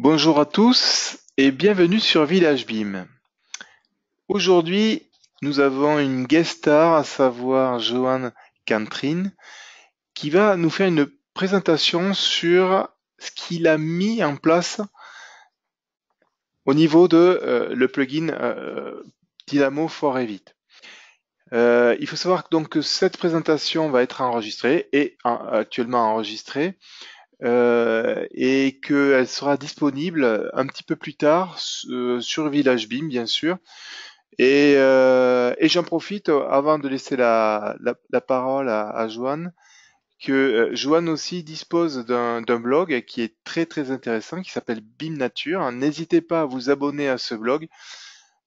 Bonjour à tous et bienvenue sur Village BIM. Aujourd'hui, nous avons une guest star, à savoir Johan Cantrin, qui va nous faire une présentation sur ce qu'il a mis en place au niveau de le plugin Dynamo for Revit. Il faut savoir donc que cette présentation va être enregistrée et actuellement enregistrée et qu'elle sera disponible un petit peu plus tard sur Village BIM, bien sûr. Et j'en profite avant de laisser la parole à Joanne, que Joanne aussi dispose d'un blog qui est très très intéressant, qui s'appelle BIM Nature. N'hésitez pas à vous abonner à ce blog.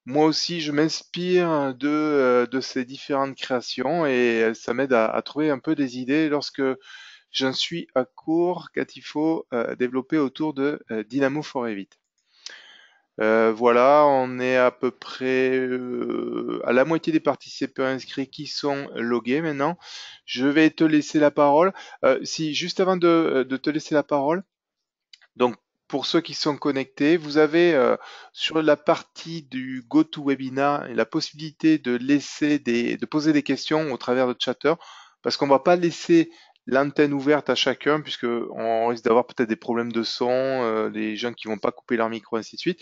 Moi aussi, je m'inspire de ces différentes créations et ça m'aide à trouver un peu des idées lorsque j'en suis à court quand il faut développer autour de Dynamo for Revit. Voilà, on est à peu près à la moitié des participants inscrits qui sont logués maintenant. Je vais te laisser la parole. Si juste avant de te laisser la parole, donc pour ceux qui sont connectés, vous avez sur la partie du GoToWebinar la possibilité de poser des questions au travers de chatter, parce qu'on va pas laisser l'antenne ouverte à chacun, puisque on risque d'avoir peut-être des problèmes de son, des gens qui vont pas couper leur micro, ainsi de suite.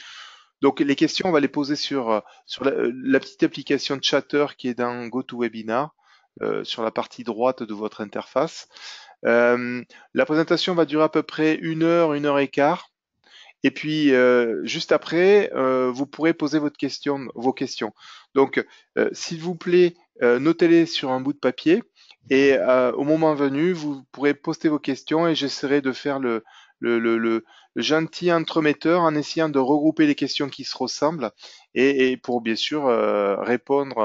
Donc les questions, on va les poser sur la petite application de chatter qui est dans GoToWebinar, sur la partie droite de votre interface. La présentation va durer à peu près une heure et quart. Et puis juste après, vous pourrez poser vos questions. Donc, s'il vous plaît, notez-les sur un bout de papier et au moment venu, vous pourrez poster vos questions et j'essaierai de faire le, le- le- le gentil entremetteur en essayant de regrouper les questions qui se ressemblent et pour bien sûr répondre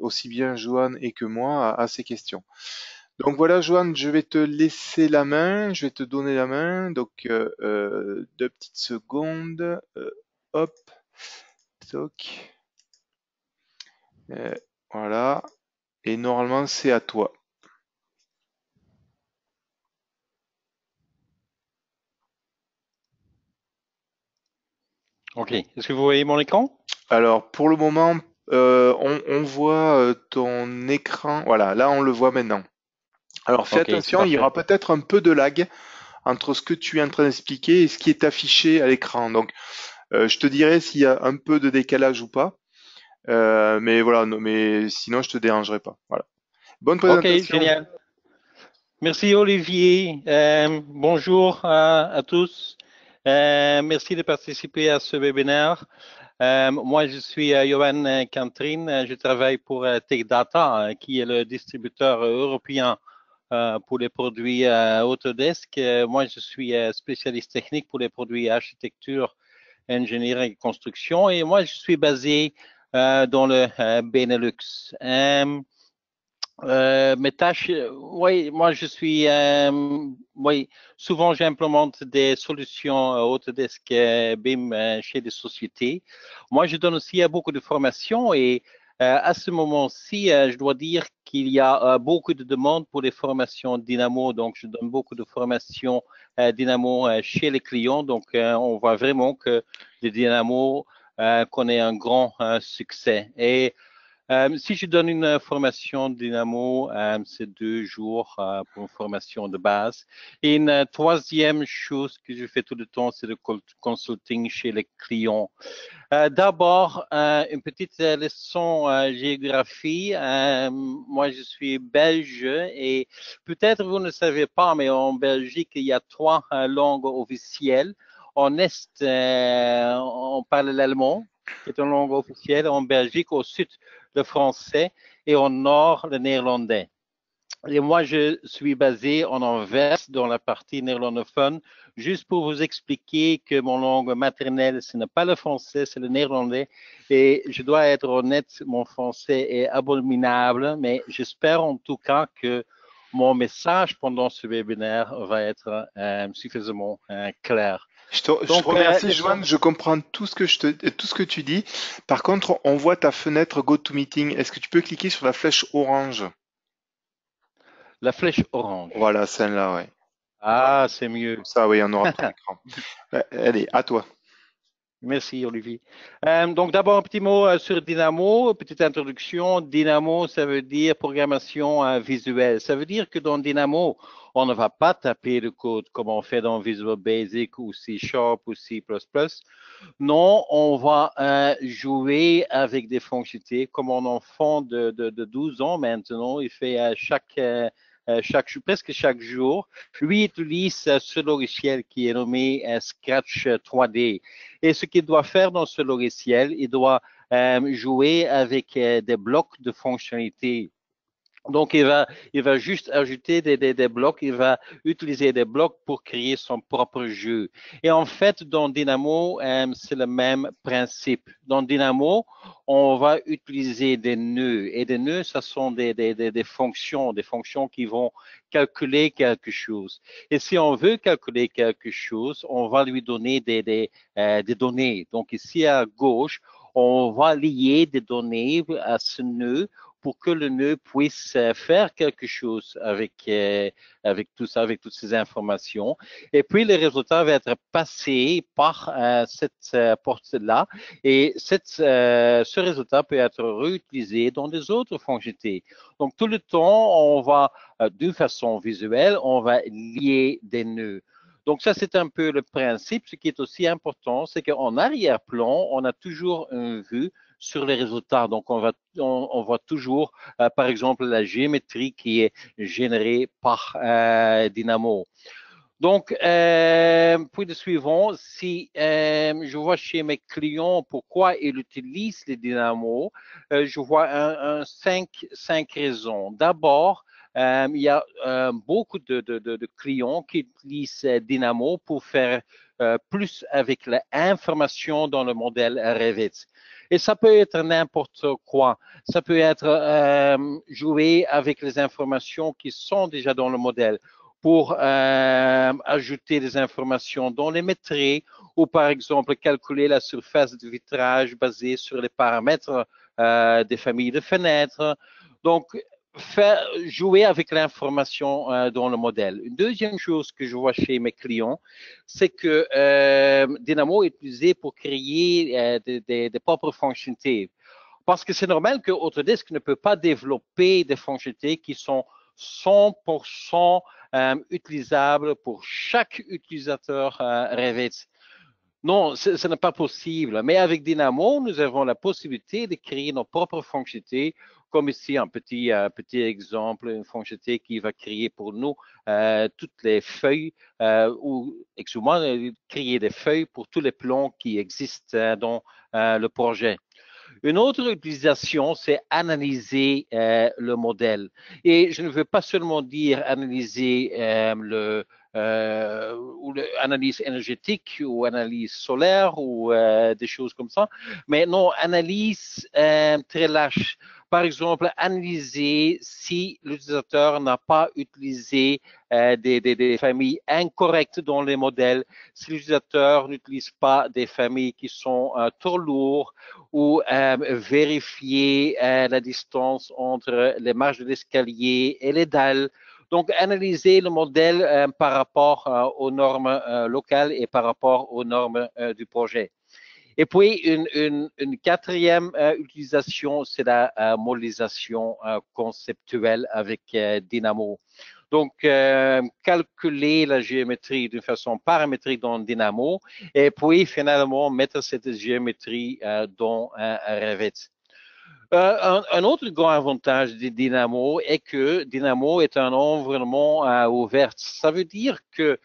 aussi bien Johan et que moi à ces questions. Donc voilà, Johan, je vais te laisser la main, je vais te donner la main. Donc, 2 petites secondes. Hop, toc. euh, voilà. Et normalement, c'est à toi. Ok. Est-ce que vous voyez mon écran? Alors, pour le moment, on voit ton écran. Voilà, là, on le voit maintenant. Alors, fais Ok, c'est attention, il y parfait. aura peut-être un peu de lag entre ce que tu es en train d'expliquer et ce qui est affiché à l'écran. Donc, je te dirai s'il y a un peu de décalage ou pas. Mais voilà, non, mais sinon je te dérangerai pas. Voilà. Bonne Ok, présentation. génial. Merci Olivier. Bonjour à tous. Merci de participer à ce webinaire. Moi, je suis Johan Cantrin. Je travaille pour Tech Data, qui est le distributeur européen pour les produits Autodesk. Moi, je suis spécialiste technique pour les produits architecture, ingénierie et construction. Et moi, je suis basé dans le Benelux. Mes tâches, oui, moi je suis, oui, souvent j'implémente des solutions Autodesk BIM chez des sociétés. Moi, je donne aussi beaucoup de formations et à ce moment-ci, je dois dire qu'il y a beaucoup de demandes pour les formations Dynamo. Donc, je donne beaucoup de formations Dynamo chez les clients. Donc, on voit vraiment que le Dynamo connaît un grand succès. Et si je donne une formation Dynamo, c'est 2 jours pour une formation de base. Et une troisième chose que je fais tout le temps, c'est le consulting chez les clients. D'abord, une petite leçon géographie. Moi, je suis belge et peut-être vous ne savez pas, mais en Belgique, il y a 3 langues officielles. En Est, on parle l'allemand, qui est une langue officielle. En Belgique, au sud, le français et au nord, le néerlandais. Et moi, je suis basé en Anvers, dans la partie néerlandophone, juste pour vous expliquer que mon langue maternelle, ce n'est pas le français, c'est le néerlandais. Et je dois être honnête, mon français est abominable, mais j'espère en tout cas que mon message pendant ce webinaire va être suffisamment clair. Je te Donc, remercie, Joanne. Je comprends tout ce que tu dis. Par contre, on voit ta fenêtre GoToMeeting. Est-ce que tu peux cliquer sur la flèche orange? la flèche orange. Voilà, celle-là, ouais. Ah, c'est mieux. Comme ça, oui, on aura tout l'écran. Allez, à toi. Merci, Olivier. Donc, d'abord, un petit mot sur Dynamo, petite introduction. Dynamo, ça veut dire programmation visuelle. Ça veut dire que dans Dynamo, on ne va pas taper le code comme on fait dans Visual Basic ou C Sharp ou C++. Non, on va jouer avec des fonctionnalités comme un enfant de 12 ans maintenant. Il fait presque chaque jour. Lui utilise ce logiciel qui est nommé Scratch 3D. Et ce qu'il doit faire dans ce logiciel, il doit jouer avec des blocs de fonctionnalités. Donc, il va juste ajouter des blocs, il va utiliser des blocs pour créer son propre jeu. Et en fait, dans Dynamo, c'est le même principe. Dans Dynamo, on va utiliser des nœuds. Et des nœuds, ce sont des fonctions qui vont calculer quelque chose. Et si on veut calculer quelque chose, on va lui donner des données. Donc, ici à gauche, on va lier des données à ce nœud pour que le nœud puisse faire quelque chose avec tout ça, avec toutes ces informations. Et puis, le résultat va être passé par cette porte-là. Et ce résultat peut être réutilisé dans des autres fonctionnalités. Donc, tout le temps, on va, d'une façon visuelle, on va lier des nœuds. Donc, ça, c'est un peu le principe. Ce qui est aussi important, c'est qu'en arrière-plan, on a toujours une vue sur les résultats. Donc, on voit toujours, par exemple, la géométrie qui est générée par Dynamo. Donc, puis le suivant, si je vois chez mes clients pourquoi ils utilisent les dynamos, je vois cinq raisons. D'abord, il y a beaucoup de clients qui utilisent Dynamo pour faire plus avec l'information dans le modèle Revit. Et ça peut être n'importe quoi. Ça peut être jouer avec les informations qui sont déjà dans le modèle pour ajouter des informations dans les métriques ou par exemple calculer la surface de vitrage basée sur les paramètres des familles de fenêtres. Donc, jouer avec l'information dans le modèle. Une deuxième chose que je vois chez mes clients, c'est que Dynamo est utilisé pour créer des propres fonctionnalités. Parce que c'est normal que Autodesk ne peut pas développer des fonctionnalités qui sont 100% utilisables pour chaque utilisateur Revit. Non, ce n'est pas possible. Mais avec Dynamo, nous avons la possibilité de créer nos propres fonctionnalités, comme ici un petit exemple, une fonctionnalité qui va créer pour nous toutes les feuilles ou, excusez-moi, créer des feuilles pour tous les plans qui existent dans le projet. Une autre utilisation, c'est analyser le modèle. Et je ne veux pas seulement dire analyser ou analyse énergétique ou analyse solaire ou des choses comme ça, mais non, analyse très large. Par exemple, analyser si l'utilisateur n'a pas utilisé des familles incorrectes dans les modèles, si l'utilisateur n'utilise pas des familles qui sont trop lourdes, ou vérifier la distance entre les marges de l'escalier et les dalles. Donc, analyser le modèle par rapport aux normes locales et par rapport aux normes du projet. Et puis, une quatrième utilisation, c'est la modélisation conceptuelle avec Dynamo. Donc, calculer la géométrie d'une façon paramétrique dans Dynamo et puis finalement mettre cette géométrie dans Revit. Un autre grand avantage de Dynamo est que Dynamo est un environnement ouvert. Ça veut dire que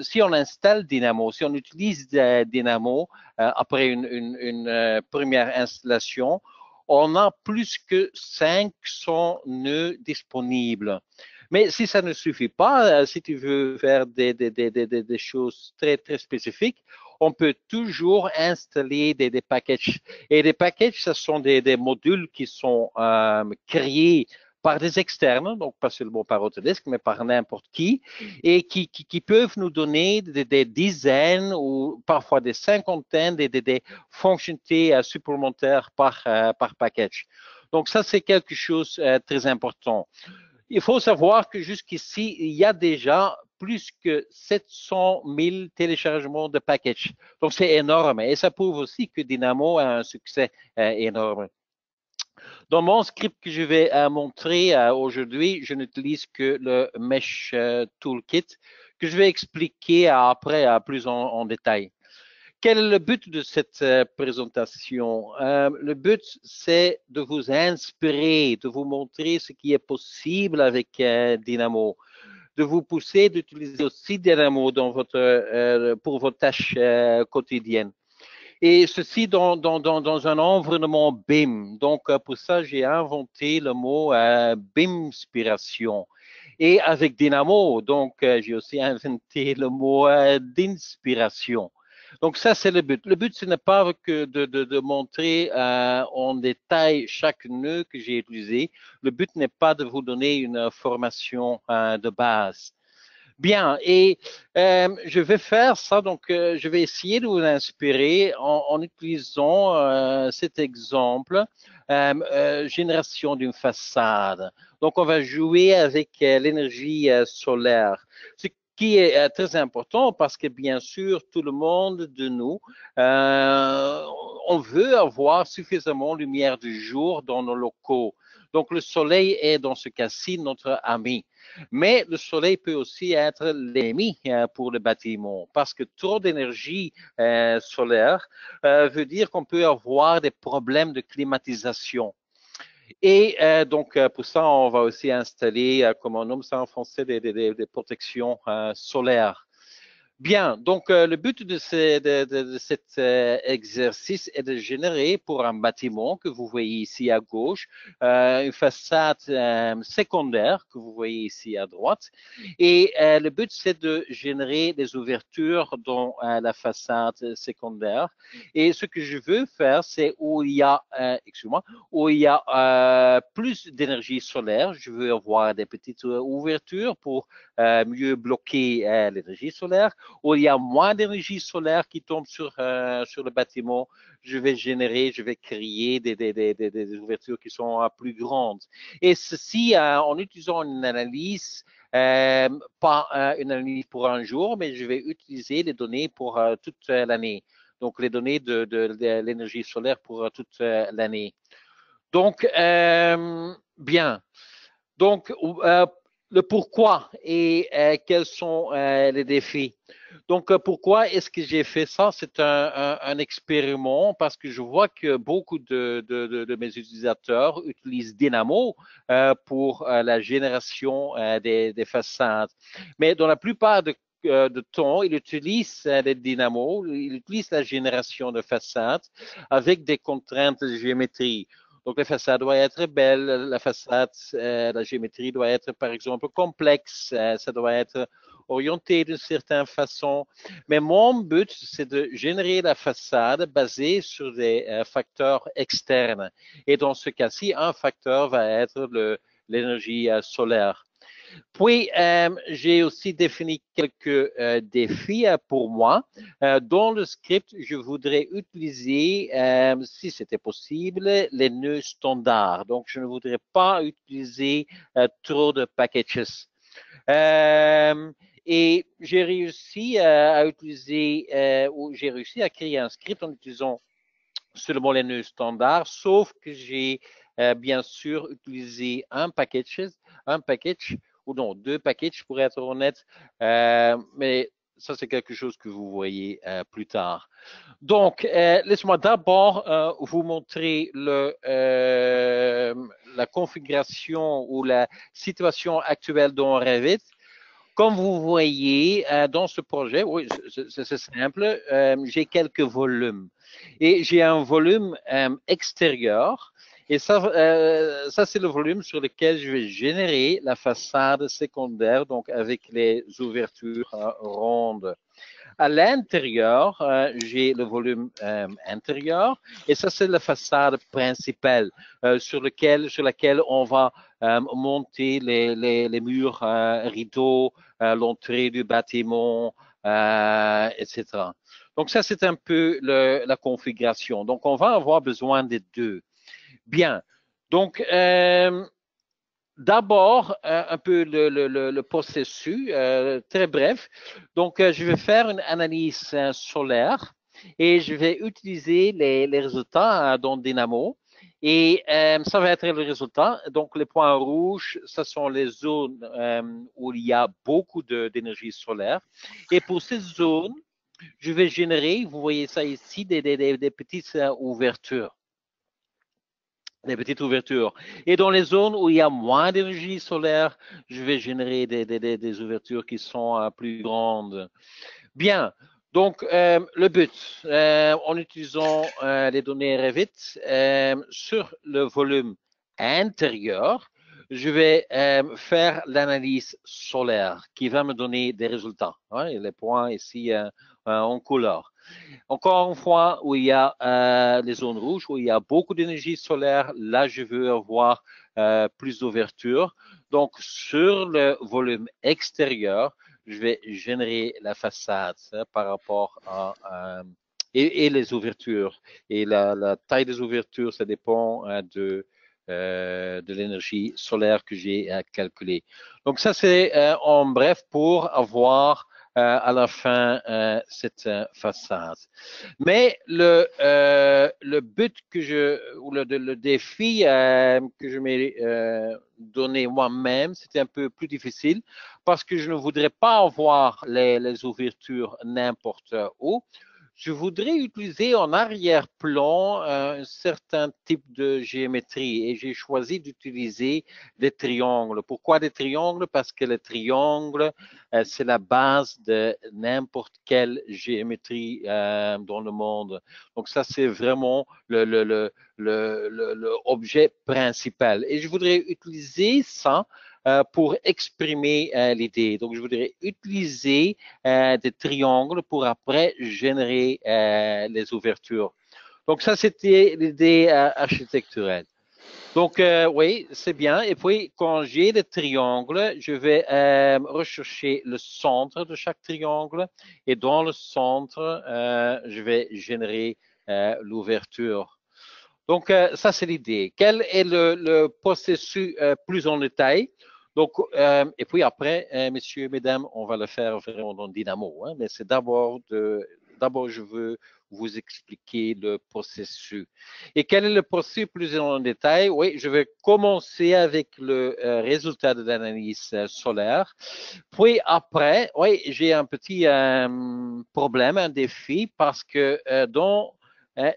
si on installe Dynamo, si on utilise Dynamo après une première installation, on a plus que 500 nœuds disponibles. Mais si ça ne suffit pas, si tu veux faire des choses très, très spécifiques, on peut toujours installer des packages. Et des packages, ce sont des modules qui sont créés par des externes, donc pas seulement par Autodesk, mais par n'importe qui, et qui peuvent nous donner des dizaines ou parfois des cinquantaines des fonctionnalités supplémentaires par package. Donc ça, c'est quelque chose de très important. Il faut savoir que jusqu'ici, il y a déjà plus que 700 000 téléchargements de packages. Donc, c'est énorme. Et ça prouve aussi que Dynamo a un succès énorme. Dans mon script que je vais montrer aujourd'hui, je n'utilise que le Mesh Toolkit que je vais expliquer après plus en détail. Quel est le but de cette présentation? Le but, c'est de vous inspirer, de vous montrer ce qui est possible avec Dynamo, de vous pousser d'utiliser aussi Dynamo pour vos tâches quotidiennes. Et ceci dans un environnement BIM. Donc, pour ça, j'ai inventé le mot BIM-inspiration. Et avec Dynamo, donc, j'ai aussi inventé le mot d'inspiration. Donc, ça, c'est le but. Le but, ce n'est pas que de montrer en détail chaque nœud que j'ai utilisé. Le but n'est pas de vous donner une formation de base. Bien, et je vais faire ça, donc je vais essayer de vous inspirer en utilisant cet exemple, génération d'une façade. Donc, on va jouer avec l'énergie solaire, ce qui est très important parce que, bien sûr, tout le monde de nous, on veut avoir suffisamment de lumière du jour dans nos locaux. Donc, le soleil est, dans ce cas-ci, notre ami. Mais le soleil peut aussi être l'ennemi pour le bâtiment parce que trop d'énergie solaire veut dire qu'on peut avoir des problèmes de climatisation. Et donc, pour ça, on va aussi installer, comme on nomme ça en français, des protections solaires. Bien, donc le but de cet exercice est de générer pour un bâtiment que vous voyez ici à gauche, une façade secondaire que vous voyez ici à droite. Et le but, c'est de générer des ouvertures dans la façade secondaire. Et ce que je veux faire, c'est où il y a, excusez-moi, où il y a plus d'énergie solaire. Je veux avoir des petites ouvertures pour mieux bloquer l'énergie solaire. Où il y a moins d'énergie solaire qui tombe sur le bâtiment, je vais créer des ouvertures qui sont plus grandes. Et ceci en utilisant une analyse, pas une analyse pour un jour, mais je vais utiliser les données pour toute l'année. Donc, les données de l'énergie solaire pour toute l'année. Donc, bien. Donc, le pourquoi et quels sont les défis. Donc, pourquoi est-ce que j'ai fait ça? C'est un expériment parce que je vois que beaucoup de mes utilisateurs utilisent Dynamo pour la génération des façades. Mais dans la plupart de temps, ils utilisent les dynamos, ils utilisent la génération de façades avec des contraintes de géométrie. Donc, la façade doit être belle, la façade, la géométrie doit être, par exemple, complexe, ça doit être orienté d'une certaine façon. Mais mon but, c'est de générer la façade basée sur des facteurs externes. Et dans ce cas-ci, un facteur va être l'énergie solaire. Puis, j'ai aussi défini quelques défis pour moi. Dans le script, je voudrais utiliser, si c'était possible, les nœuds standards. Donc, je ne voudrais pas utiliser trop de packages. Et j'ai réussi à utiliser, ou j'ai réussi à créer un script en utilisant seulement les nœuds standards, sauf que j'ai bien sûr utilisé un package, ou non, deux packages pour être honnête, mais ça c'est quelque chose que vous voyez plus tard. Donc, laissez-moi d'abord vous montrer la configuration ou la situation actuelle dans Revit. Comme vous voyez dans ce projet, oui, c'est simple, j'ai quelques volumes. Et j'ai un volume extérieur. Et ça c'est le volume sur lequel je vais générer la façade secondaire, donc avec les ouvertures rondes. À l'intérieur, j'ai le volume intérieur et ça, c'est la façade principale sur laquelle on va monter les murs rideaux, l'entrée du bâtiment, etc. Donc, ça, c'est un peu la configuration. Donc, on va avoir besoin des deux. Bien. Donc, d'abord, un peu le processus, très bref. Donc, je vais faire une analyse solaire et je vais utiliser les résultats dans Dynamo. Et ça va être le résultat. Donc, les points rouges, ce sont les zones où il y a beaucoup d'énergie solaire. Et pour ces zones, je vais générer, vous voyez ça ici, des petites ouvertures. Des petites ouvertures. Et dans les zones où il y a moins d'énergie solaire, je vais générer des ouvertures qui sont plus grandes. Bien. Donc, le but, en utilisant les données Revit sur le volume intérieur, je vais faire l'analyse solaire qui va me donner des résultats. Ouais, les points ici en couleur. Encore une fois, où il y a les zones rouges, où il y a beaucoup d'énergie solaire, là, je veux avoir plus d'ouverture. Donc, sur le volume extérieur, je vais générer la façade par rapport et les ouvertures. Et la taille des ouvertures, ça dépend de l'énergie solaire que j'ai calculée. Donc, ça, c'est en bref pour avoir à la fin cette façade. Mais le but ou le défi que je m'ai donné moi-même, c'était un peu plus difficile parce que je ne voudrais pas avoir les ouvertures n'importe où. Je voudrais utiliser en arrière-plan un certain type de géométrie et j'ai choisi d'utiliser des triangles. Pourquoi des triangles? Parce que les triangles, c'est la base de n'importe quelle géométrie dans le monde. Donc ça, c'est vraiment l'objet principal. Et je voudrais utiliser ça pour exprimer l'idée. Donc, je voudrais utiliser des triangles pour après générer les ouvertures. Donc, ça, c'était l'idée architecturale. Donc, oui, c'est bien. Et puis, quand j'ai des triangles, je vais rechercher le centre de chaque triangle. Et dans le centre, je vais générer l'ouverture. Donc, ça, c'est l'idée. Quel est le processus plus en détail? Donc, et puis après, messieurs, mesdames, on va le faire vraiment dans Dynamo. Hein, mais c'est d'abord, je veux vous expliquer le processus. Et quel est le processus plus en détail? Oui, je vais commencer avec le résultat de l'analyse solaire. Puis après, oui, j'ai un petit problème, un défi, parce que dans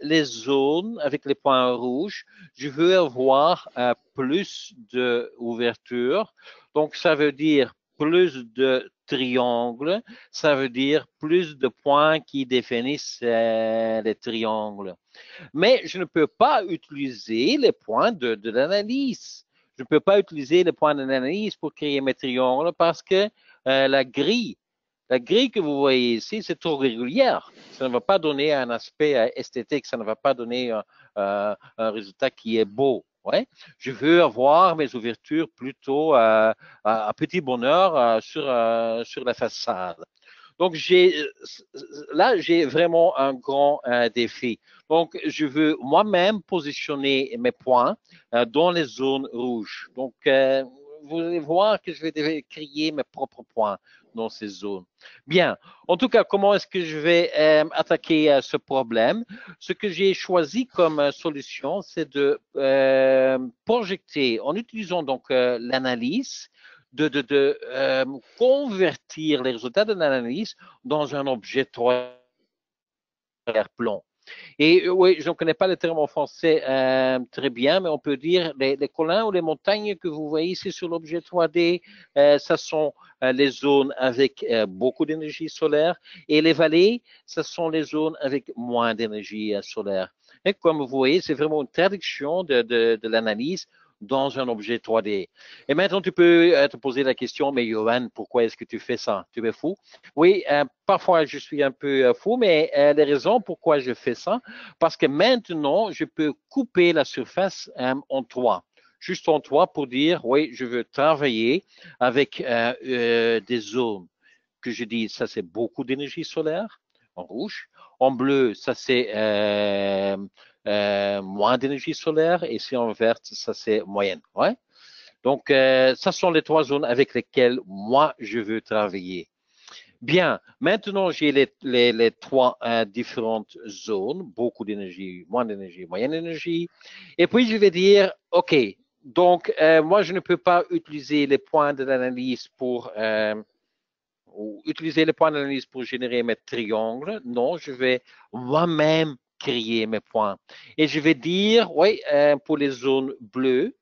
les zones avec les points rouges, je veux avoir plus d'ouverture. Donc, ça veut dire plus de triangles, ça veut dire plus de points qui définissent les triangles. Mais je ne peux pas utiliser les points de l'analyse. Je ne peux pas utiliser les points de l'analyse pour créer mes triangles parce que la grille que vous voyez ici, c'est trop régulière. Ça ne va pas donner un aspect esthétique, ça ne va pas donner un résultat qui est beau. Ouais. Je veux avoir mes ouvertures plutôt à petit bonheur sur la façade. Donc, là, j'ai vraiment un grand défi. Donc, je veux moi-même positionner mes points dans les zones rouges. Donc, vous allez voir que je vais créer mes propres points dans ces zones. Bien. En tout cas, comment est-ce que je vais attaquer ce problème? Ce que j'ai choisi comme solution, c'est de projeter en utilisant donc l'analyse de convertir les résultats de l'analyse dans un objet 3D plan. Et oui, je ne connais pas le terme en français très bien, mais on peut dire les collines ou les montagnes que vous voyez ici sur l'objet 3D, ce sont les zones avec beaucoup d'énergie solaire et les vallées, ce sont les zones avec moins d'énergie solaire. Et comme vous voyez, c'est vraiment une traduction de l'analyse dans un objet 3D. Et maintenant, tu peux te poser la question, mais Johan, pourquoi est-ce que tu fais ça? Tu es fou? Oui, parfois je suis un peu fou, mais les raisons pourquoi je fais ça, parce que maintenant, je peux couper la surface en trois. Juste en trois pour dire, oui, je veux travailler avec des zones que je dis, ça c'est beaucoup d'énergie solaire, en rouge. En bleu, ça c'est moins d'énergie solaire. Et si en vert, ça c'est moyenne. Ouais. Donc, ça sont les trois zones avec lesquelles moi, je veux travailler. Bien, maintenant j'ai les trois différentes zones, beaucoup d'énergie, moins d'énergie, moyenne énergie. Et puis je vais dire, OK, donc moi je ne peux pas utiliser les points de l'analyse ou utiliser les points d'analyse pour générer mes triangles. Non, je vais moi-même créer mes points. Et je vais dire, oui, pour les zones bleues,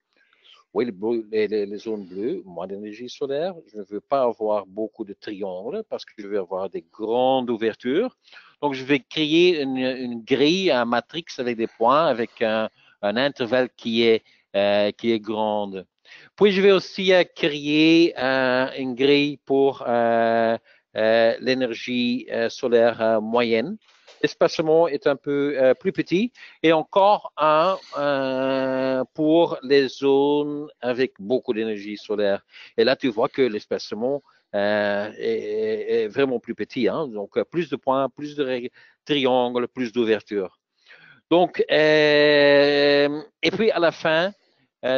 oui, les zones bleues, moins d'énergie solaire. Je ne veux pas avoir beaucoup de triangles parce que je veux avoir des grandes ouvertures. Donc, je vais créer une grille, un matrix avec des points, avec un intervalle qui est grande. Puis, je vais aussi créer une grille pour l'énergie solaire moyenne. L'espacement est un peu plus petit et encore un pour les zones avec beaucoup d'énergie solaire. Et là, tu vois que l'espacement est vraiment plus petit. Hein? Donc, plus de points, plus de triangles, plus d'ouverture. Donc, et puis à la fin,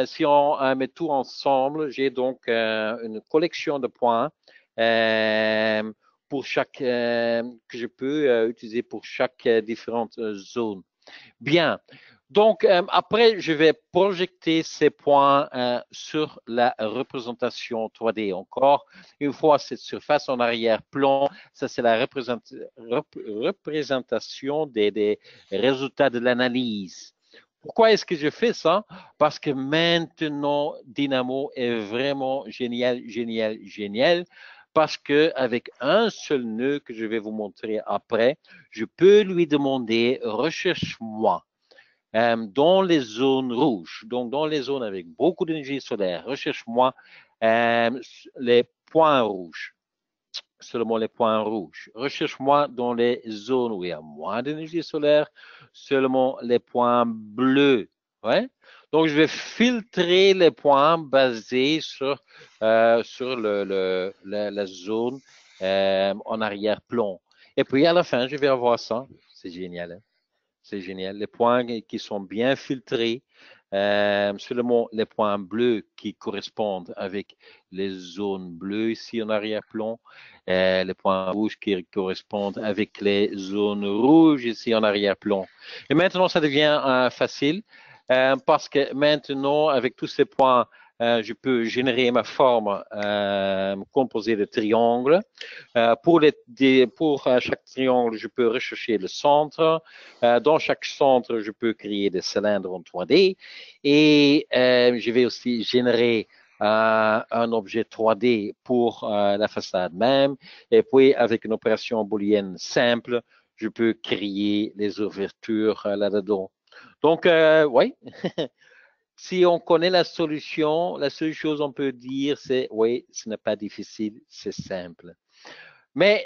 si on met tout ensemble, j'ai donc une collection de points euh, pour chaque que je peux utiliser pour chaque différente zone. Bien. Donc, après, je vais projeter ces points sur la représentation 3D. Encore une fois, cette surface en arrière-plan, ça c'est la représentation des résultats de l'analyse. Pourquoi est-ce que je fais ça? Parce que maintenant, Dynamo est vraiment génial, génial, génial. Parce que avec un seul nœud que je vais vous montrer après, je peux lui demander recherche-moi dans les zones rouges, donc dans les zones avec beaucoup d'énergie solaire. Recherche-moi les points rouges, seulement les points rouges. Recherche-moi dans les zones où il y a moins d'énergie solaire, seulement les points bleus. Ouais. Donc, je vais filtrer les points basés sur la zone en arrière-plan. Et puis, à la fin, je vais avoir ça. C'est génial. Hein? C'est génial. Les points qui sont bien filtrés, seulement les points bleus qui correspondent avec les zones bleues ici en arrière-plan, les points rouges qui correspondent avec les zones rouges ici en arrière-plan. Et maintenant, ça devient facile parce que maintenant, avec tous ces points, je peux générer ma forme composée de triangles. Pour chaque triangle, je peux rechercher le centre. Dans chaque centre, je peux créer des cylindres en 3D et je vais aussi générer un objet 3D pour la façade même. Et puis, avec une opération booléenne simple, je peux créer les ouvertures là-dedans. Donc, oui, si on connaît la solution, la seule chose qu'on peut dire, c'est oui, ce n'est pas difficile, c'est simple. Mais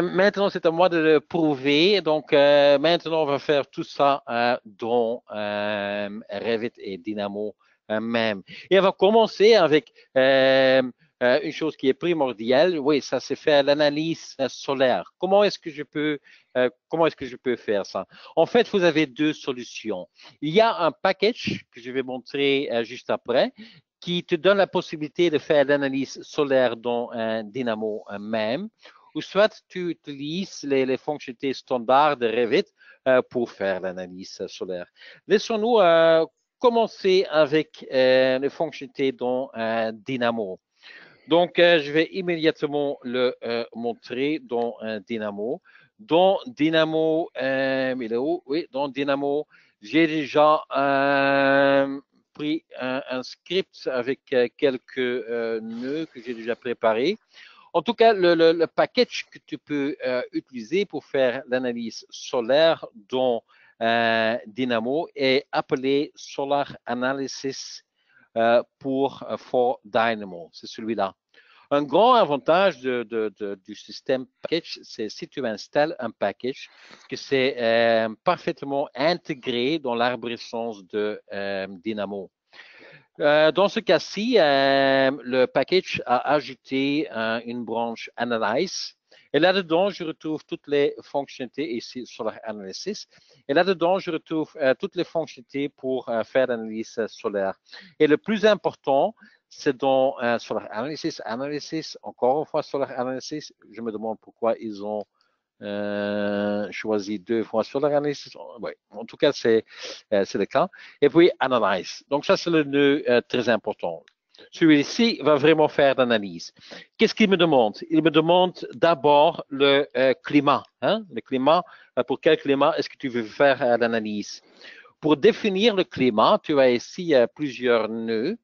maintenant, c'est à moi de le prouver. Donc, maintenant, on va faire tout ça dans Revit et Dynamo même. Et on va commencer avec une chose qui est primordiale. Oui, ça c'est faire l'analyse solaire. Comment est-ce que je peux faire ça? En fait, vous avez deux solutions. Il y a un package que je vais montrer juste après qui te donne la possibilité de faire l'analyse solaire dans Dynamo même ou soit tu utilises les fonctionnalités standards de Revit pour faire l'analyse solaire. Laissons-nous commencer avec les fonctionnalités dans Dynamo. Donc, je vais immédiatement le montrer dans Dynamo. Dans Dynamo, il est où? Oui, dans Dynamo, j'ai déjà pris un script avec quelques nœuds que j'ai déjà préparés. En tout cas, le package que tu peux utiliser pour faire l'analyse solaire dans Dynamo est appelé Solar Analysis for Dynamo. C'est celui-là. Un grand avantage du système package, c'est si tu installes un package, que c'est parfaitement intégré dans l'arborescence de Dynamo. Dans ce cas-ci, le package a ajouté une branche Analyze. Et là-dedans, je retrouve toutes les fonctionnalités ici sur l'analysis. Et là-dedans, je retrouve toutes les fonctionnalités pour faire l'analyse solaire. Et le plus important, c'est dans Solar Analysis, encore une fois Solar Analysis. Je me demande pourquoi ils ont choisi 2 fois Solar Analysis. Ouais, en tout cas, c'est le cas. Et puis Analyze. Donc ça, c'est le nœud très important. Celui-ci va vraiment faire l'analyse. Qu'est-ce qu'il me demande? Il me demande d'abord le climat. Hein? Le climat, pour quel climat est-ce que tu veux faire l'analyse? Pour définir le climat, tu as ici plusieurs nœuds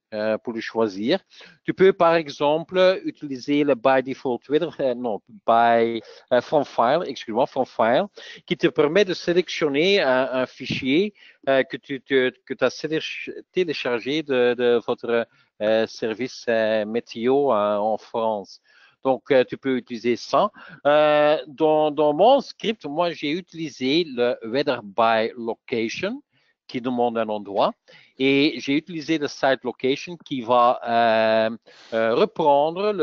pour le choisir. Tu peux par exemple utiliser le by default weather, non, by from file, excuse-moi, from file, qui te permet de sélectionner un fichier que tu as téléchargé de votre service météo en France. Donc, tu peux utiliser ça. Dans mon script, moi, j'ai utilisé le weather by location qui demande un endroit. Et j'ai utilisé le site location qui va reprendre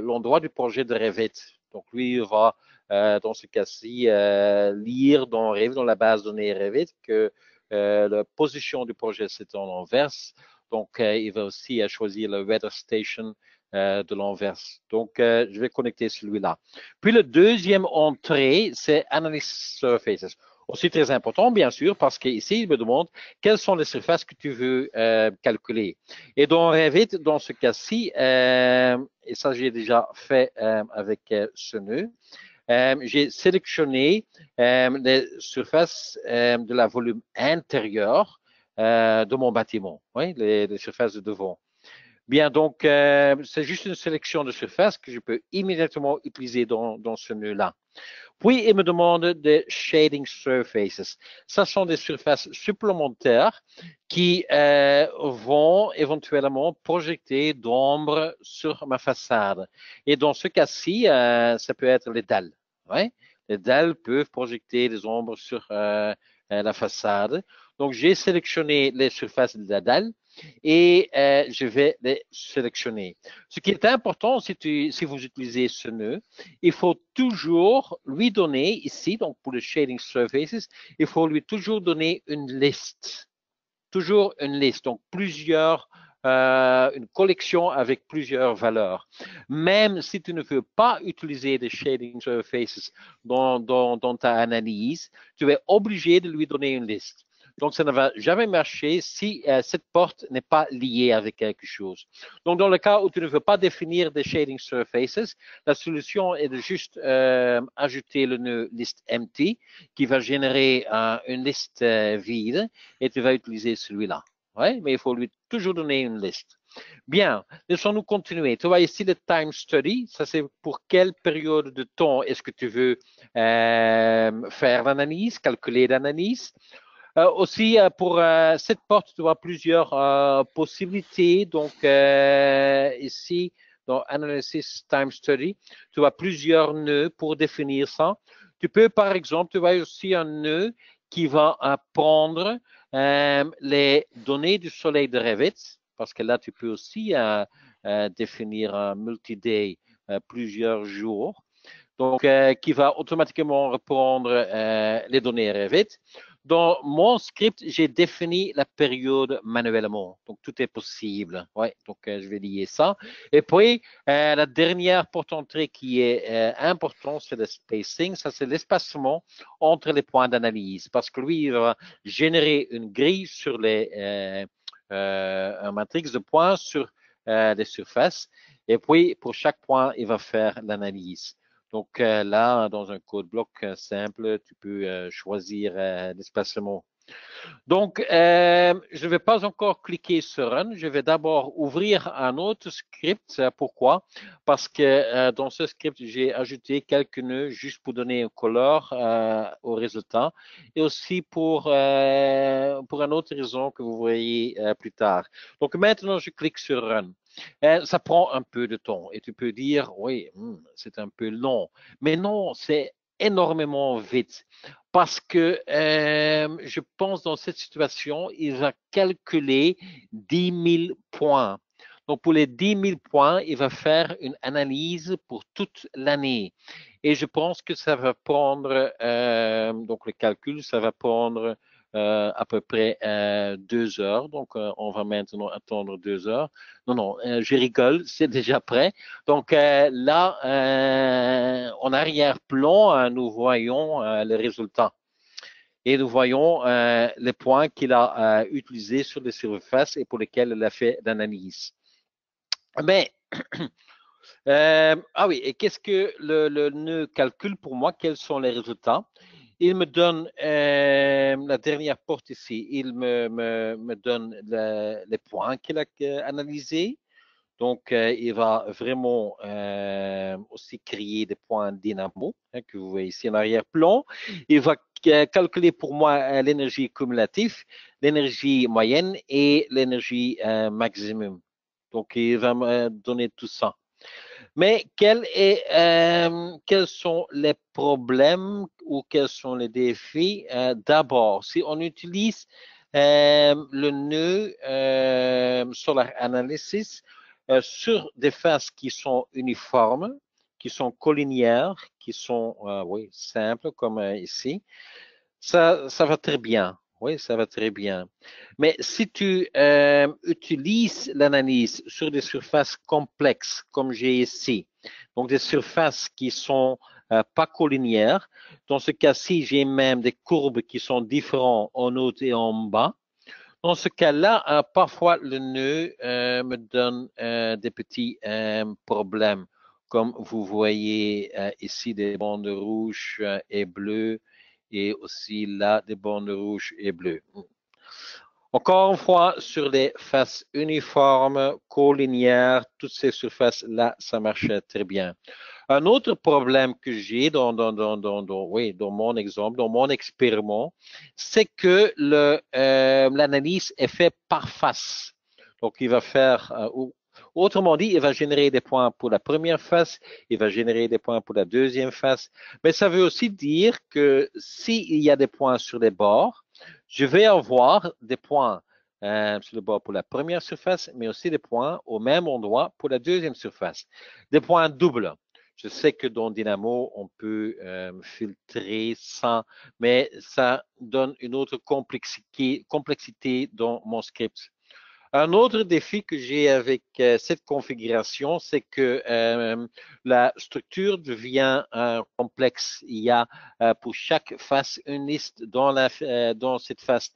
l'endroit du projet de Revit. Donc, lui, il va, dans ce cas-ci, lire dans Revit, dans la base de données Revit, que la position du projet, c'est en inverse. Donc, il va aussi choisir le weather station de l'inverse. Donc, je vais connecter celui-là. Puis, le deuxième entrée, c'est Analysis Surfaces. Aussi très important, bien sûr, parce qu'ici, il me demande quelles sont les surfaces que tu veux calculer. Et dans Revit, dans ce cas-ci, et ça, j'ai déjà fait avec ce nœud, j'ai sélectionné les surfaces de la volume intérieur de mon bâtiment, oui, les surfaces de devant. Bien, donc, c'est juste une sélection de surfaces que je peux immédiatement utiliser dans ce nœud-là. Puis, il me demande des shading surfaces. Ce sont des surfaces supplémentaires qui vont éventuellement projeter d'ombre sur ma façade. Et dans ce cas-ci, ça peut être les dalles. Ouais? Les dalles peuvent projeter des ombres sur la façade. Donc, j'ai sélectionné les surfaces de la dalle et je vais les sélectionner. Ce qui est important si vous utilisez ce nœud, il faut toujours lui donner ici, donc pour le shading surfaces, il faut lui toujours donner une liste. Toujours une liste, donc une collection avec plusieurs valeurs. Même si tu ne veux pas utiliser des shading surfaces dans ta analyse, tu es obligé de lui donner une liste. Donc, ça ne va jamais marcher si cette porte n'est pas liée avec quelque chose. Donc, dans le cas où tu ne veux pas définir des shading surfaces, la solution est de juste ajouter le nœud list empty qui va générer une liste vide et tu vas utiliser celui-là. Ouais, mais il faut lui toujours donner une liste. Bien, laissons-nous continuer. Tu vois ici le time study. Ça, c'est pour quelle période de temps est-ce que tu veux faire l'analyse, calculer l'analyse. Aussi, pour cette porte, tu vois plusieurs possibilités. Donc, ici, dans Analysis Time Study, tu vois plusieurs nœuds pour définir ça. Tu peux, par exemple, tu vois aussi un nœud qui va prendre les données du soleil de Revit, parce que là, tu peux aussi définir un multi-day plusieurs jours. Donc, qui va automatiquement reprendre les données Revit. Dans mon script, j'ai défini la période manuellement. Donc, tout est possible. Ouais, donc, je vais lier ça. Et puis, la dernière porte-entrée qui est importante, c'est le spacing. Ça, c'est l'espacement entre les points d'analyse. Parce que lui, il va générer une grille sur un matrix de points sur les surfaces. Et puis, pour chaque point, il va faire l'analyse. Donc là, dans un code bloc simple, tu peux choisir l'espacement. Donc, je ne vais pas encore cliquer sur Run. Je vais d'abord ouvrir un autre script. Pourquoi? Parce que dans ce script, j'ai ajouté quelques nœuds juste pour donner un color au résultat et aussi pour une autre raison que vous voyez plus tard. Donc, maintenant, je clique sur Run. Ça prend un peu de temps et tu peux dire, oui, c'est un peu long. Mais non, c'est énormément vite parce que je pense dans cette situation, il va calculer 10 000 points. Donc, pour les 10 000 points, il va faire une analyse pour toute l'année. Et je pense que ça va prendre, donc le calcul, ça va prendre à peu près 2 heures. Donc, on va maintenant attendre 2 heures. Non, non, je rigole, c'est déjà prêt. Donc là, en arrière-plan, nous voyons le résultat. Et nous voyons les points qu'il a utilisés sur les surfaces et pour lesquels il a fait l'analyse. Mais ah oui, et qu'est-ce que le nœud calcule pour moi? Quels sont les résultats? Il me donne la dernière porte ici. Il me donne les points qu'il a analysés. Donc, il va vraiment aussi créer des points dynamo que vous voyez ici en arrière-plan. Il va calculer pour moi l'énergie cumulative, l'énergie moyenne et l'énergie maximum. Donc, il va me donner tout ça. Mais quels sont les problèmes ou quels sont les défis? D'abord, si on utilise le nœud Solar Analysis sur des faces qui sont uniformes, qui sont collinières, qui sont oui, simples comme ici, ça va très bien. Oui, ça va très bien. Mais si tu utilises l'analyse sur des surfaces complexes, comme j'ai ici, donc des surfaces qui sont pas collinières, dans ce cas-ci, j'ai même des courbes qui sont différentes en haut et en bas. Dans ce cas-là, parfois le nœud me donne des petits problèmes, comme vous voyez ici des bandes rouges et bleues et aussi là des bandes rouges et bleues. Encore une fois, sur les faces uniformes, collinéaires, toutes ces surfaces-là, ça marche très bien. Un autre problème que j'ai oui, dans mon exemple, dans mon expériment, c'est que l'analyse est faite par face. Donc, il va faire, autrement dit, il va générer des points pour la première face, il va générer des points pour la deuxième face. Mais ça veut aussi dire que s'il y a des points sur les bords, je vais avoir des points sur le bord pour la première surface, mais aussi des points au même endroit pour la deuxième surface. Des points doubles. Je sais que dans Dynamo, on peut filtrer ça, mais ça donne une autre complexité dans mon script. Un autre défi que j'ai avec cette configuration, c'est que la structure devient complexe. Il y a pour chaque face une liste dans cette face.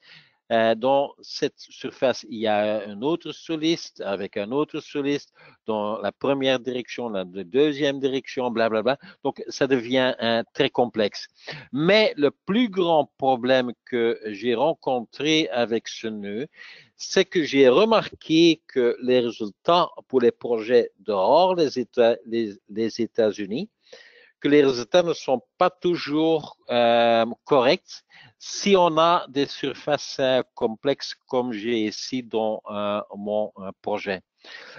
Dans cette surface, il y a une autre sous-liste avec un autre sous-liste dans la première direction, la deuxième direction, blablabla. Donc, ça devient très complexe. Mais le plus grand problème que j'ai rencontré avec ce nœud, c'est que j'ai remarqué que les résultats pour les projets dehors les États-Unis, que les résultats ne sont pas toujours corrects si on a des surfaces complexes comme j'ai ici dans mon projet.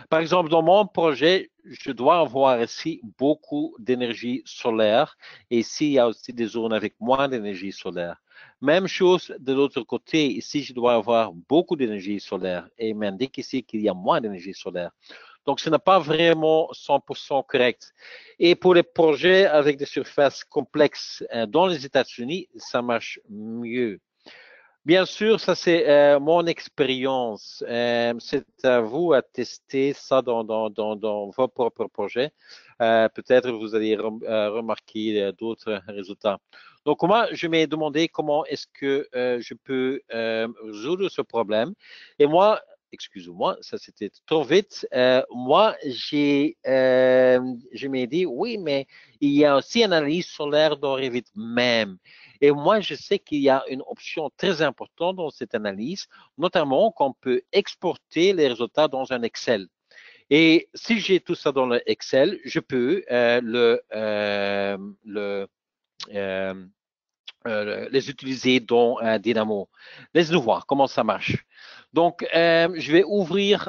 Par exemple, dans mon projet, je dois avoir ici beaucoup d'énergie solaire et ici, il y a aussi des zones avec moins d'énergie solaire. Même chose de l'autre côté, ici, je dois avoir beaucoup d'énergie solaire et il m'indique ici qu'il y a moins d'énergie solaire. Donc, ce n'est pas vraiment 100% correct. Et pour les projets avec des surfaces complexes dans les États-Unis, ça marche mieux. Bien sûr, ça c'est mon expérience. C'est à vous à tester ça dans vos propres projets. Peut-être vous allez remarquer d'autres résultats. Donc moi, je m'ai demandé comment est-ce que je peux résoudre ce problème. Et moi, excusez-moi, ça c'était trop vite. Moi, je m'ai dit, oui, mais il y a aussi une analyse solaire dans Revit même. Et moi, je sais qu'il y a une option très importante dans cette analyse, notamment qu'on peut exporter les résultats dans un Excel. Et si j'ai tout ça dans le Excel, je peux les utiliser dans Dynamo. Laisse-nous voir comment ça marche. Donc, je vais ouvrir,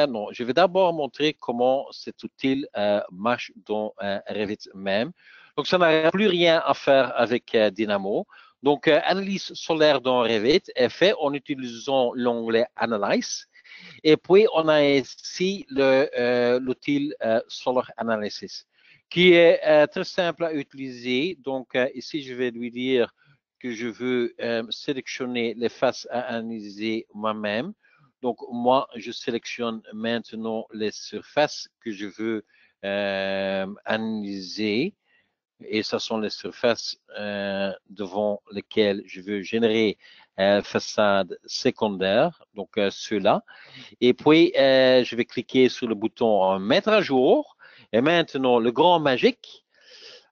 non, je vais d'abord montrer comment cet outil marche dans Revit même. Donc, ça n'a plus rien à faire avec Dynamo. Donc, analyse solaire dans Revit est fait en utilisant l'onglet Analyze. Et puis, on a ici l'outil Solar Analysis qui est très simple à utiliser. Donc, ici, je vais lui dire que je veux sélectionner les faces à analyser moi-même. Donc, moi, je sélectionne maintenant les surfaces que je veux analyser. Et ce sont les surfaces devant lesquelles je veux générer façade secondaire, donc ceux-là. Et puis, je vais cliquer sur le bouton mettre à jour. Et maintenant, le grand magique,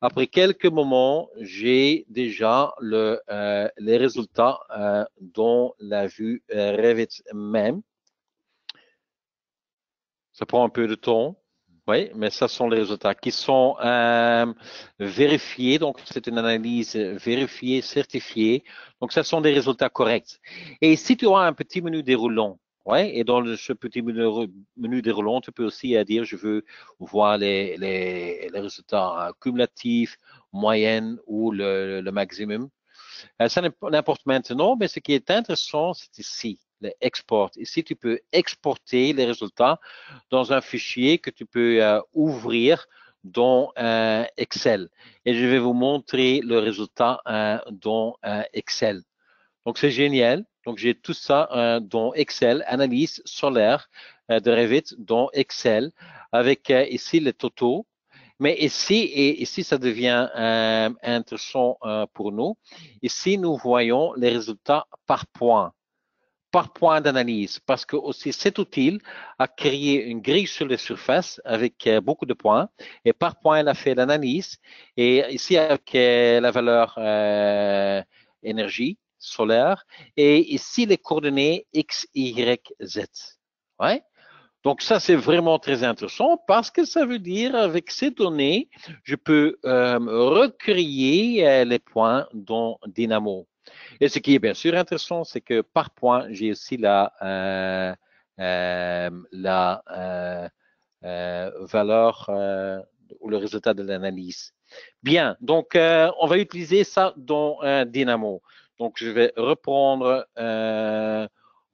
après quelques moments, j'ai déjà les résultats dans la vue Revit même. Ça prend un peu de temps. Oui, mais ça sont les résultats qui sont vérifiés. Donc, c'est une analyse vérifiée, certifiée. Donc, ce sont des résultats corrects. Et si tu as un petit menu déroulant, ouais, et dans ce petit menu déroulant, tu peux aussi dire, je veux voir les résultats cumulatifs, moyennes ou le maximum. Ça n'importe maintenant, mais ce qui est intéressant, c'est ici, l'export. Ici, tu peux exporter les résultats dans un fichier que tu peux ouvrir dans Excel. Et je vais vous montrer le résultat dans Excel. Donc, c'est génial. Donc, j'ai tout ça dans Excel, analyse solaire de Revit dans Excel, avec ici les totaux. Mais ici, ça devient intéressant pour nous. Ici, nous voyons les résultats par point d'analyse, parce que aussi c'est utile à créer une grille sur les surfaces avec beaucoup de points. Et par point, elle a fait l'analyse. Et ici, avec la valeur énergie solaire. Et ici, les coordonnées X, Y, Z. Ouais. Donc ça, c'est vraiment très intéressant parce que ça veut dire avec ces données, je peux recréer les points dans Dynamo. Et ce qui est bien sûr intéressant, c'est que par point, j'ai aussi la valeur ou le résultat de l'analyse. Bien, donc on va utiliser ça dans Dynamo. Donc je vais reprendre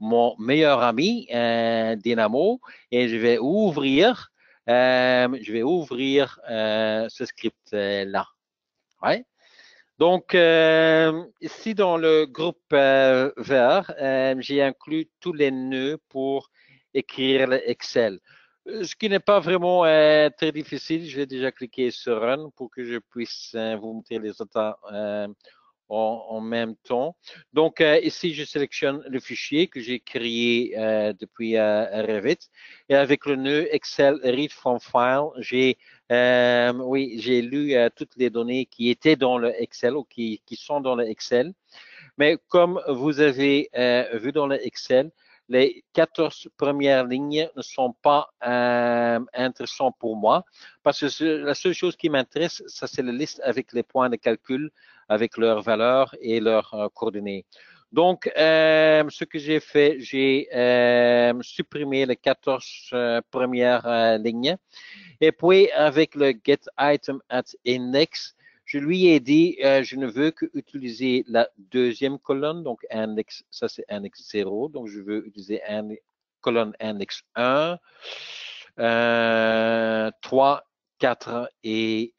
mon meilleur ami Dynamo et je vais ouvrir ce script là. Ouais. Donc, ici dans le groupe vert, j'ai inclus tous les nœuds pour écrire l'Excel. Ce qui n'est pas vraiment très difficile. Je vais déjà cliquer sur Run pour que je puisse vous montrer les résultats en même temps. Donc, ici, je sélectionne le fichier que j'ai créé depuis Revit. Et avec le nœud Excel Read from File, j'ai lu toutes les données qui étaient dans le Excel ou qui sont dans le Excel. Mais comme vous avez vu dans le Excel, les 14 premières lignes ne sont pas intéressantes pour moi parce que la seule chose qui m'intéresse, ça c'est la liste avec les points de calcul, avec leurs valeurs et leurs coordonnées. Donc, ce que j'ai fait, j'ai supprimé les 14 premières lignes. Et puis, avec le Get Item at Index, je lui ai dit, je ne veux que utiliser la deuxième colonne, donc index, ça c'est index 0, donc je veux utiliser colonne index 1, 3, 4 et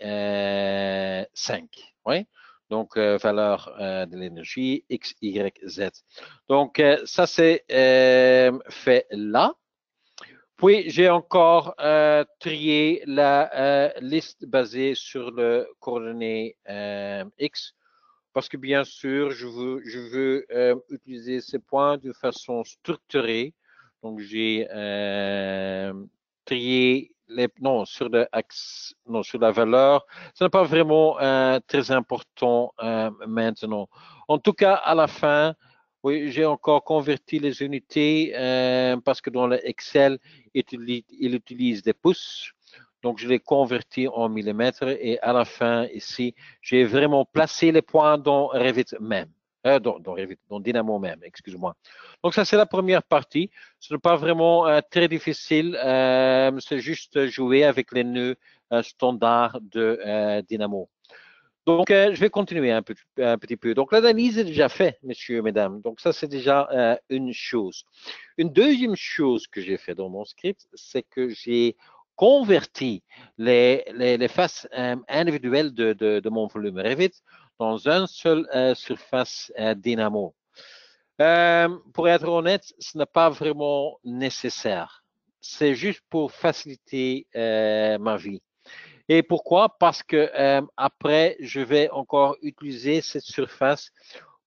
5. Oui? Donc, valeur de l'énergie, X, Y, Z. Donc, ça c'est fait là. Puis, j'ai encore trié la liste basée sur le coordonnée X parce que bien sûr, je veux utiliser ces points de façon structurée. Donc, j'ai trié sur sur la valeur. Ce n'est pas vraiment très important maintenant. En tout cas, à la fin, oui, j'ai encore converti les unités parce que dans le Excel, il utilise des pouces. Donc, je l'ai converti en millimètres et à la fin, ici, j'ai vraiment placé les points dans Revit même. Dans Dynamo même, excuse-moi. Donc, ça, c'est la première partie. Ce n'est pas vraiment très difficile. C'est juste jouer avec les nœuds standards de Dynamo. Donc, je vais continuer un petit peu. Donc, l'analyse est déjà faite, messieurs, mesdames. Donc, ça, c'est déjà une chose. Une deuxième chose que j'ai fait dans mon script, c'est que j'ai converti les faces individuelles de mon volume Revit dans une seule surface dynamo. Pour être honnête, ce n'est pas vraiment nécessaire. C'est juste pour faciliter ma vie. Et pourquoi? Parce que après, je vais encore utiliser cette surface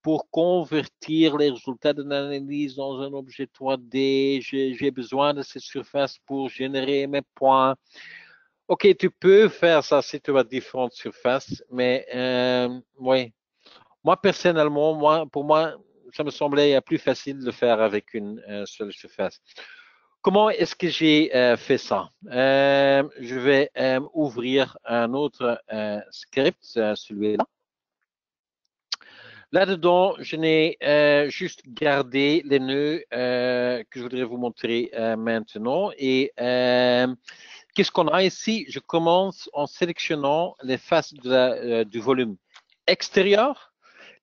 pour convertir les résultats de l'analyse dans un objet 3D. J'ai besoin de cette surface pour générer mes points. OK, tu peux faire ça si tu as différentes surfaces, mais oui. Moi, personnellement, pour moi, ça me semblait plus facile de le faire avec une seule surface. Comment est-ce que j'ai fait ça? Je vais ouvrir un autre script, celui-là. Là-dedans, je n'ai juste gardé les nœuds que je voudrais vous montrer maintenant. Et qu'est-ce qu'on a ici? Je commence en sélectionnant les faces du volume extérieur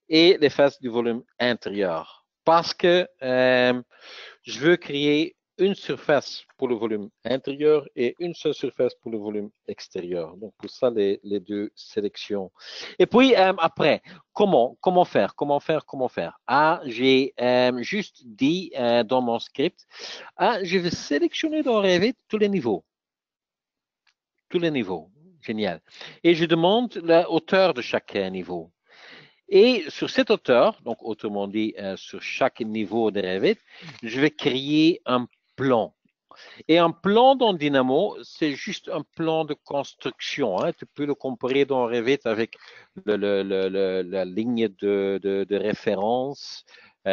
et les faces du volume intérieur. Parce que je veux créer une surface pour le volume intérieur et une seule surface pour le volume extérieur. Donc, pour ça, les deux sélections. Et puis, après, comment faire? Ah, j'ai juste dit dans mon script, je vais sélectionner dans Revit tous les niveaux. Tous les niveaux. Génial. Et je demande la hauteur de chaque niveau. Et sur cette hauteur, donc autrement dit, sur chaque niveau de Revit, je vais créer un plan. Et un plan dans Dynamo, c'est juste un plan de construction. Hein. Tu peux le comparer dans Revit avec la ligne de référence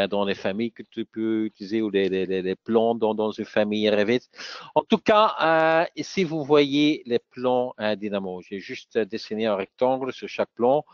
dans les familles que tu peux utiliser ou les plans dans une famille Revit. En tout cas, ici, vous voyez les plans Dynamo. J'ai juste dessiné un rectangle sur chaque plan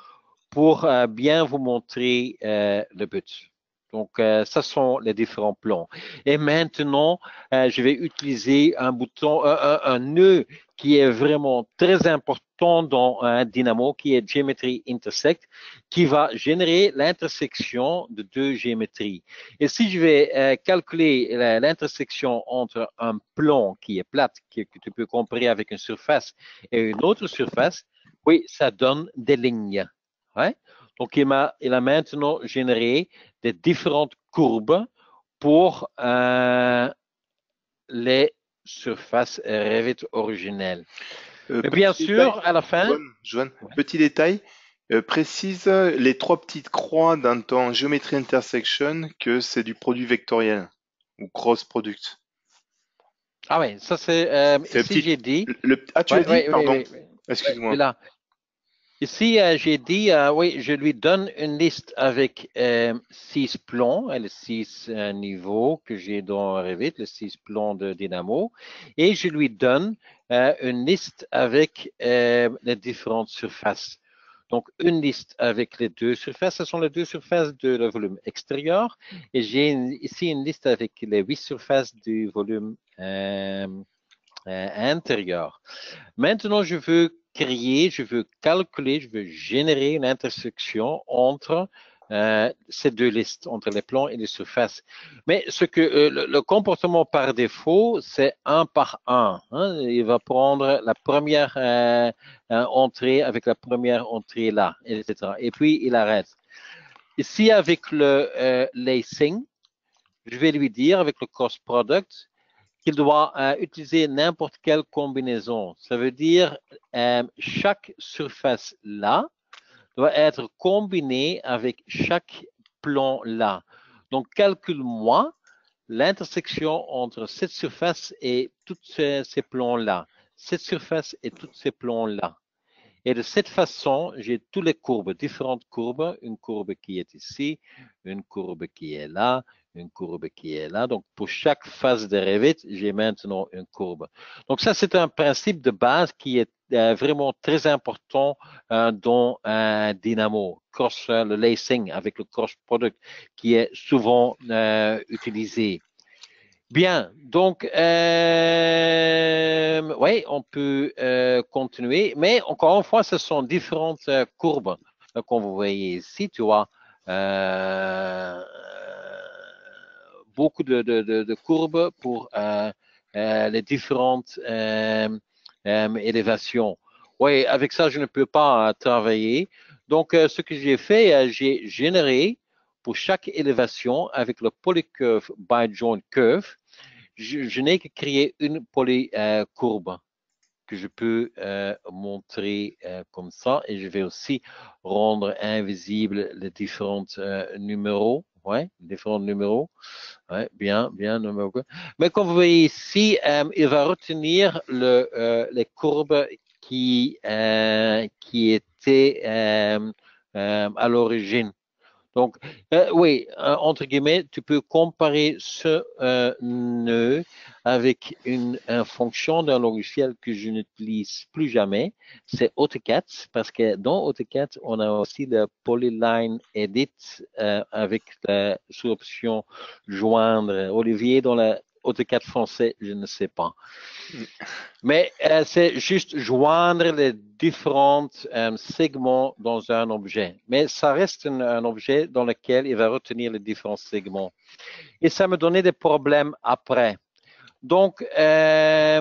pour bien vous montrer le but. Donc, ça sont les différents plans. Et maintenant, je vais utiliser un bouton, un nœud qui est vraiment très important dans un Dynamo, qui est Geometry Intersect, qui va générer l'intersection de deux géométries. Et si je vais calculer l'intersection entre un plan qui est plate, que tu peux comparer avec une surface, et une autre surface, oui, ça donne des lignes. Ouais. Donc, il a maintenant généré des différentes courbes pour les surfaces Revit originelles. Mais bien sûr, Détail, à la fin, Joanne, ouais. petit détail, précise les trois petites croix dans ton Geometry Intersection que c'est du produit vectoriel ou cross product. Ah oui, ça c'est C'est ici petit. j'ai dit. Ah, tu l'as Ouais, dit? ouais, ouais, Pardon. ouais, ouais. Ouais, Excuse-moi. là. Ici, j'ai dit, oui, je lui donne une liste avec 6 plans, les 6 niveaux que j'ai dans Revit, les 6 plans de Dynamo, et je lui donne une liste avec les différentes surfaces. Donc, une liste avec les deux surfaces, ce sont les deux surfaces de le volume extérieur, et j'ai ici une liste avec les 8 surfaces du volume intérieur. Maintenant, je veux créer, je veux calculer, je veux générer une intersection entre ces deux listes, entre les plans et les surfaces. Mais ce que le comportement par défaut, c'est un par un. Hein. Il va prendre la première entrée avec la première entrée là, etc. Et puis, il arrête. Ici, avec le lacing, je vais lui dire avec le cost product, qu'il doit utiliser n'importe quelle combinaison. Ça veut dire chaque surface là doit être combinée avec chaque plan là. Donc, calcule-moi l'intersection entre cette surface et tous ces plans-là, cette surface et tous ces plans-là. Et de cette façon, j'ai toutes les courbes, différentes courbes, une courbe qui est ici, une courbe qui est là, une courbe qui est là. Donc, pour chaque phase de Revit, j'ai maintenant une courbe. Donc, ça, c'est un principe de base qui est vraiment très important dans un Dynamo, le lacing avec le cross product qui est souvent utilisé. Bien, donc, oui, on peut continuer, mais encore une fois, ce sont différentes courbes. Comme vous voyez ici, tu vois, beaucoup de courbes pour les différentes élévations. Oui, avec ça, je ne peux pas travailler. Donc, ce que j'ai fait, j'ai généré pour chaque élévation avec le polycurve by joint curve, je n'ai que créé une polycourbe que je peux montrer comme ça et je vais aussi rendre invisible les différents numéros. Ouais, différents numéros. Ouais, bien, bien. Mais comme vous voyez ici, il va retenir les courbes qui étaient à l'origine. Donc, oui, entre guillemets, tu peux comparer ce nœud avec une fonction d'un logiciel que je n'utilise plus jamais. C'est AutoCAD, parce que dans AutoCAD, on a aussi le Polyline Edit avec la sous-option joindre. Olivier, dans la AutoCAD français, je ne sais pas. Mais c'est juste joindre les différents segments dans un objet. Mais ça reste un objet dans lequel il va retenir les différents segments. Et ça me donnait des problèmes après. Donc, moi,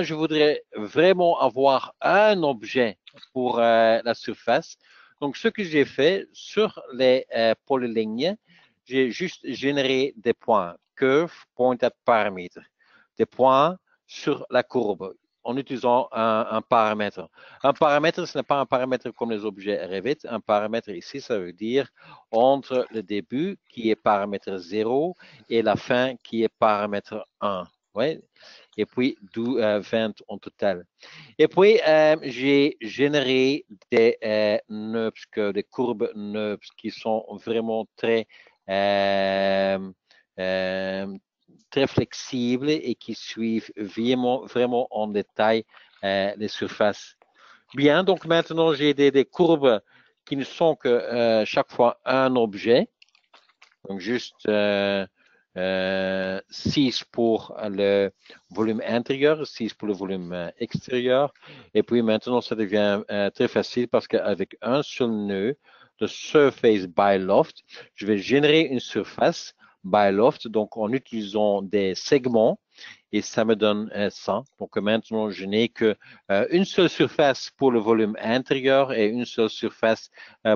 je voudrais vraiment avoir un objet pour la surface. Donc, ce que j'ai fait sur les polylignes, j'ai juste généré des points, curve, point at paramètre, des points sur la courbe en utilisant un paramètre. Un paramètre, ce n'est pas un paramètre comme les objets Revit. Un paramètre ici, ça veut dire entre le début qui est paramètre 0 et la fin qui est paramètre 1. Ouais. Et puis 20 en total. Et puis, j'ai généré des NURBS, des courbes NURBS qui sont vraiment très flexibles et qui suivent vraiment en détail les surfaces. Bien, donc maintenant, j'ai des courbes qui ne sont que chaque fois un objet. Donc, juste 6 pour le volume intérieur, 6 pour le volume extérieur. Et puis maintenant, ça devient très facile parce qu'avec un seul nœud, le surface by loft, je vais générer une surface by loft, donc en utilisant des segments. Et ça me donne ça. Donc maintenant, je n'ai que une seule surface pour le volume intérieur et une seule surface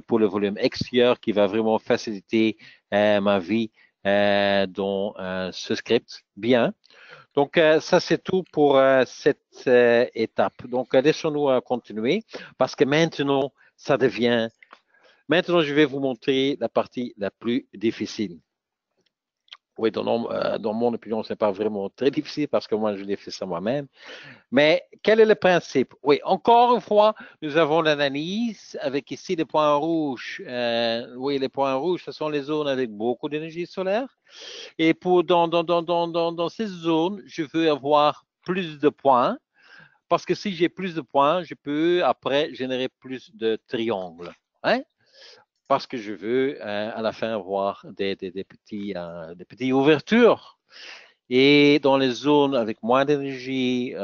pour le volume extérieur qui va vraiment faciliter ma vie dans ce script. Bien. Donc, ça, c'est tout pour cette étape. Donc, laissons-nous continuer parce que maintenant, ça devient... Maintenant, je vais vous montrer la partie la plus difficile. Oui, dans mon opinion, ce n'est pas vraiment très difficile parce que moi, je l'ai fait ça moi-même. Mais quel est le principe? Oui, encore une fois, nous avons l'analyse avec ici les points rouges. Oui, les points rouges, ce sont les zones avec beaucoup d'énergie solaire. Et dans ces zones, je veux avoir plus de points parce que si j'ai plus de points, je peux après générer plus de triangles. Hein? Parce que je veux à la fin avoir des petites ouvertures. Et dans les zones avec moins d'énergie,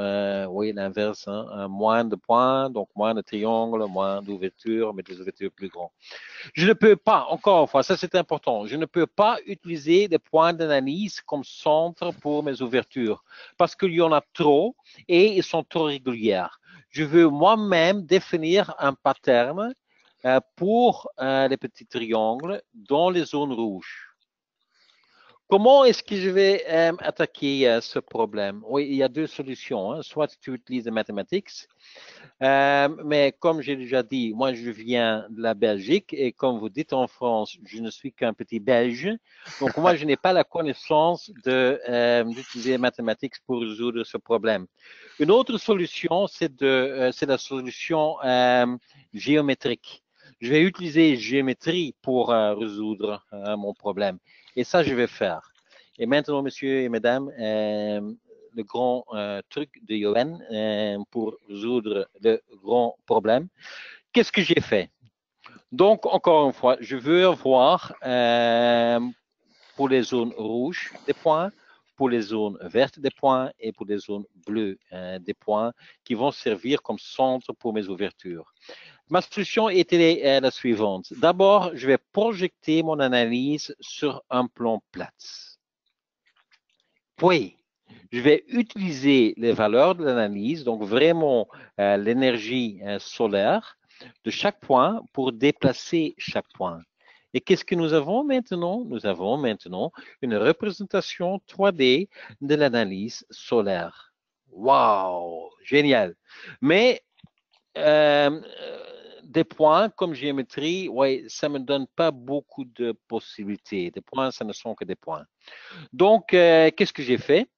oui, l'inverse, hein, moins de points, donc moins de triangles, moins d'ouvertures, mais des ouvertures plus grandes. Je ne peux pas, encore une fois, ça c'est important, je ne peux pas utiliser des points d'analyse comme centre pour mes ouvertures parce qu'il y en a trop et ils sont trop réguliers. Je veux moi-même définir un pattern pour les petits triangles dans les zones rouges. Comment est-ce que je vais attaquer ce problème? Oui, il y a deux solutions. Hein. Soit tu utilises les mathématiques, mais comme j'ai déjà dit, moi je viens de la Belgique et comme vous dites en France, je ne suis qu'un petit Belge. Donc moi je n'ai pas la connaissance d'utiliser les mathématiques pour résoudre ce problème. Une autre solution, c'est la solution géométrique. Je vais utiliser géométrie pour résoudre mon problème. Et ça, je vais faire. Et maintenant, messieurs et mesdames, le grand truc de Johan pour résoudre le grand problème. Qu'est-ce que j'ai fait? Donc, encore une fois, je veux avoir pour les zones rouges des points, pour les zones vertes des points et pour les zones bleues des points qui vont servir comme centre pour mes ouvertures. Ma solution était la suivante. D'abord, je vais projeter mon analyse sur un plan plat. Puis, je vais utiliser les valeurs de l'analyse, donc vraiment l'énergie solaire, de chaque point pour déplacer chaque point. Et qu'est-ce que nous avons maintenant? Nous avons maintenant une représentation 3D de l'analyse solaire. Waouh, génial. Mais des points comme géométrie, ouais, ça me donne pas beaucoup de possibilités. Des points, ça ne sont que des points. Donc, qu'est-ce que j'ai fait?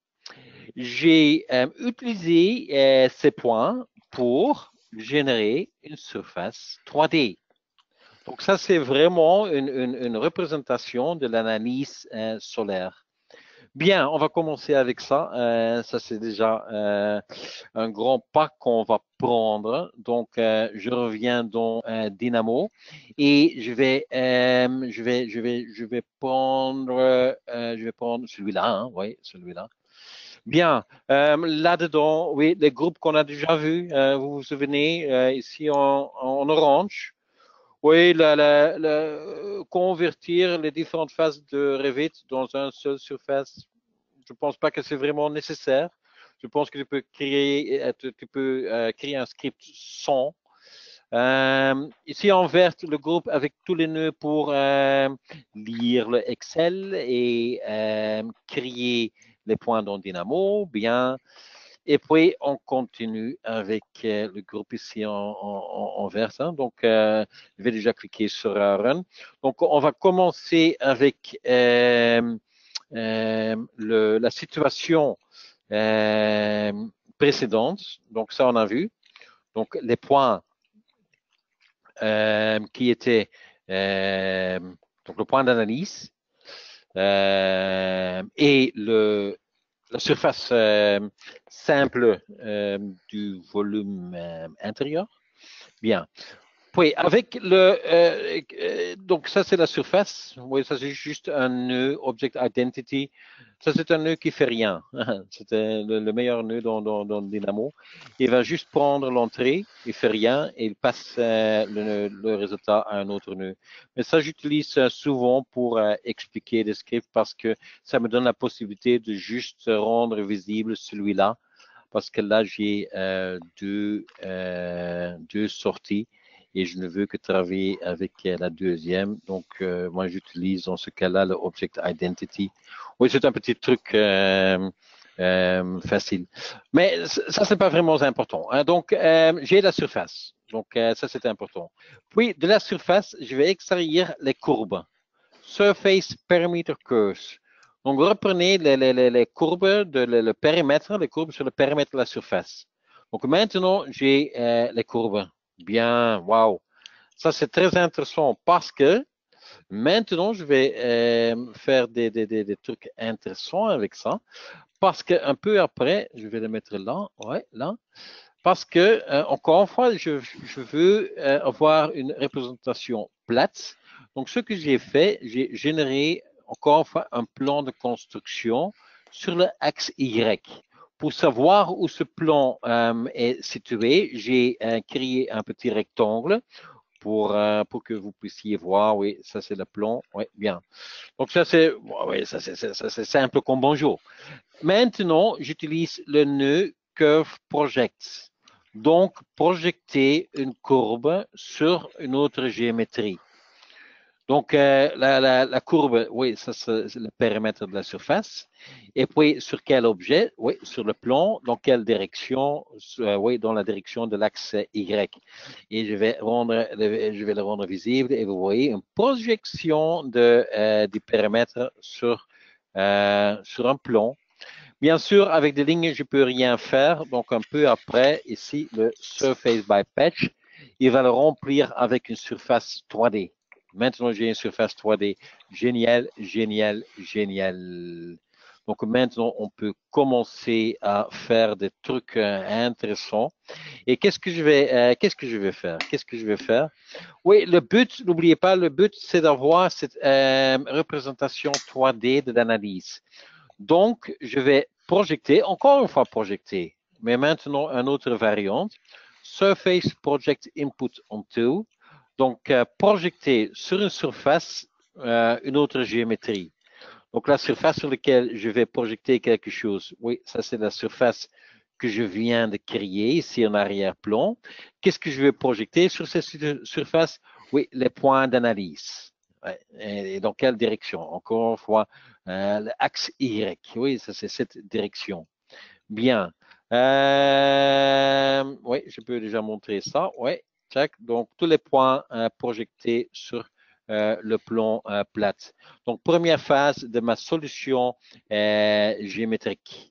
J'ai utilisé ces points pour générer une surface 3D. Donc, ça, c'est vraiment une représentation de l'analyse solaire. Bien, on va commencer avec ça. Ça, c'est déjà un grand pas qu'on va prendre. Donc, je reviens dans Dynamo et je vais prendre celui-là. Hein, oui, celui-là. Bien, là-dedans, oui, les groupes qu'on a déjà vus, vous vous souvenez, ici en orange. Oui, convertir les différentes phases de Revit dans une seule surface, je ne pense pas que c'est vraiment nécessaire. Je pense que tu peux créer un script sans. Ici en vert, le groupe avec tous les nœuds pour lire le Excel et créer les points dans Dynamo. Bien. Et puis, on continue avec le groupe ici en vert. Hein. Donc, je vais déjà cliquer sur Run. Donc, on va commencer avec la situation précédente. Donc, ça, on a vu. Donc, les points qui étaient donc le point d'analyse et la surface simple du volume intérieur. Bien. Oui, avec donc ça c'est la surface. Oui, ça c'est juste un nœud Object Identity. Ça c'est un nœud qui fait rien. C'était le meilleur nœud dans Dynamo. Il va juste prendre l'entrée, il fait rien et il passe le résultat à un autre nœud. Mais ça j'utilise souvent pour expliquer des scripts parce que ça me donne la possibilité de juste rendre visible celui-là. Parce que là j'ai deux sorties et je ne veux que travailler avec la deuxième. Donc, moi, j'utilise dans ce cas-là le Object Identity. Oui, c'est un petit truc facile. Mais ça, c'est pas vraiment important. Hein. Donc, j'ai la surface. Donc, ça, c'est important. Puis, de la surface, je vais extraire les courbes. Surface Parameter Curves. Donc, reprenez les courbes, le périmètre, les courbes sur le périmètre de la surface. Donc, maintenant, j'ai les courbes. Bien, wow. Ça, c'est très intéressant parce que maintenant, je vais faire des trucs intéressants avec ça. Parce qu'un peu après, je vais le mettre là, ouais, là. Parce que, encore une fois, je veux avoir une représentation plate. Donc, ce que j'ai fait, j'ai généré encore une fois un plan de construction sur l'axe Y. Pour savoir où ce plan est situé, j'ai créé un petit rectangle pour que vous puissiez voir. Oui, ça c'est le plan. Oui, bien. Donc, ça c'est oui, ça c'est simple comme bonjour. Maintenant, j'utilise le nœud Curve Project. Donc, projeter une courbe sur une autre géométrie. Donc, la courbe, oui, ça c'est le périmètre de la surface. Et puis, sur quel objet? Oui, sur le plan. Dans quelle direction? Oui, dans la direction de l'axe Y. Et je vais le rendre visible. Et vous voyez une projection du périmètre sur un plan. Bien sûr, avec des lignes, je peux rien faire. Donc, un peu après, ici, le Surface by Patch, il va le remplir avec une surface 3D. Maintenant, j'ai une surface 3D. Génial, génial, génial. Donc, maintenant, on peut commencer à faire des trucs intéressants. Et qu'est-ce que je vais faire? Qu'est-ce que je vais faire? Oui, le but, n'oubliez pas, le but, c'est d'avoir cette représentation 3D de l'analyse. Donc, je vais projeter, encore une fois projeter, mais maintenant une autre variante, Surface Project Input Onto. Donc, projeter sur une surface une autre géométrie. Donc, la surface sur laquelle je vais projeter quelque chose, oui, ça c'est la surface que je viens de créer ici en arrière-plan. Qu'est-ce que je vais projeter sur cette surface? Oui, les points d'analyse. Ouais. Et dans quelle direction? Encore une fois, l'axe Y. Oui, ça c'est cette direction. Bien. Oui, je peux déjà montrer ça. Oui, check. Donc, tous les points projetés sur le plan plat. Donc, première phase de ma solution géométrique.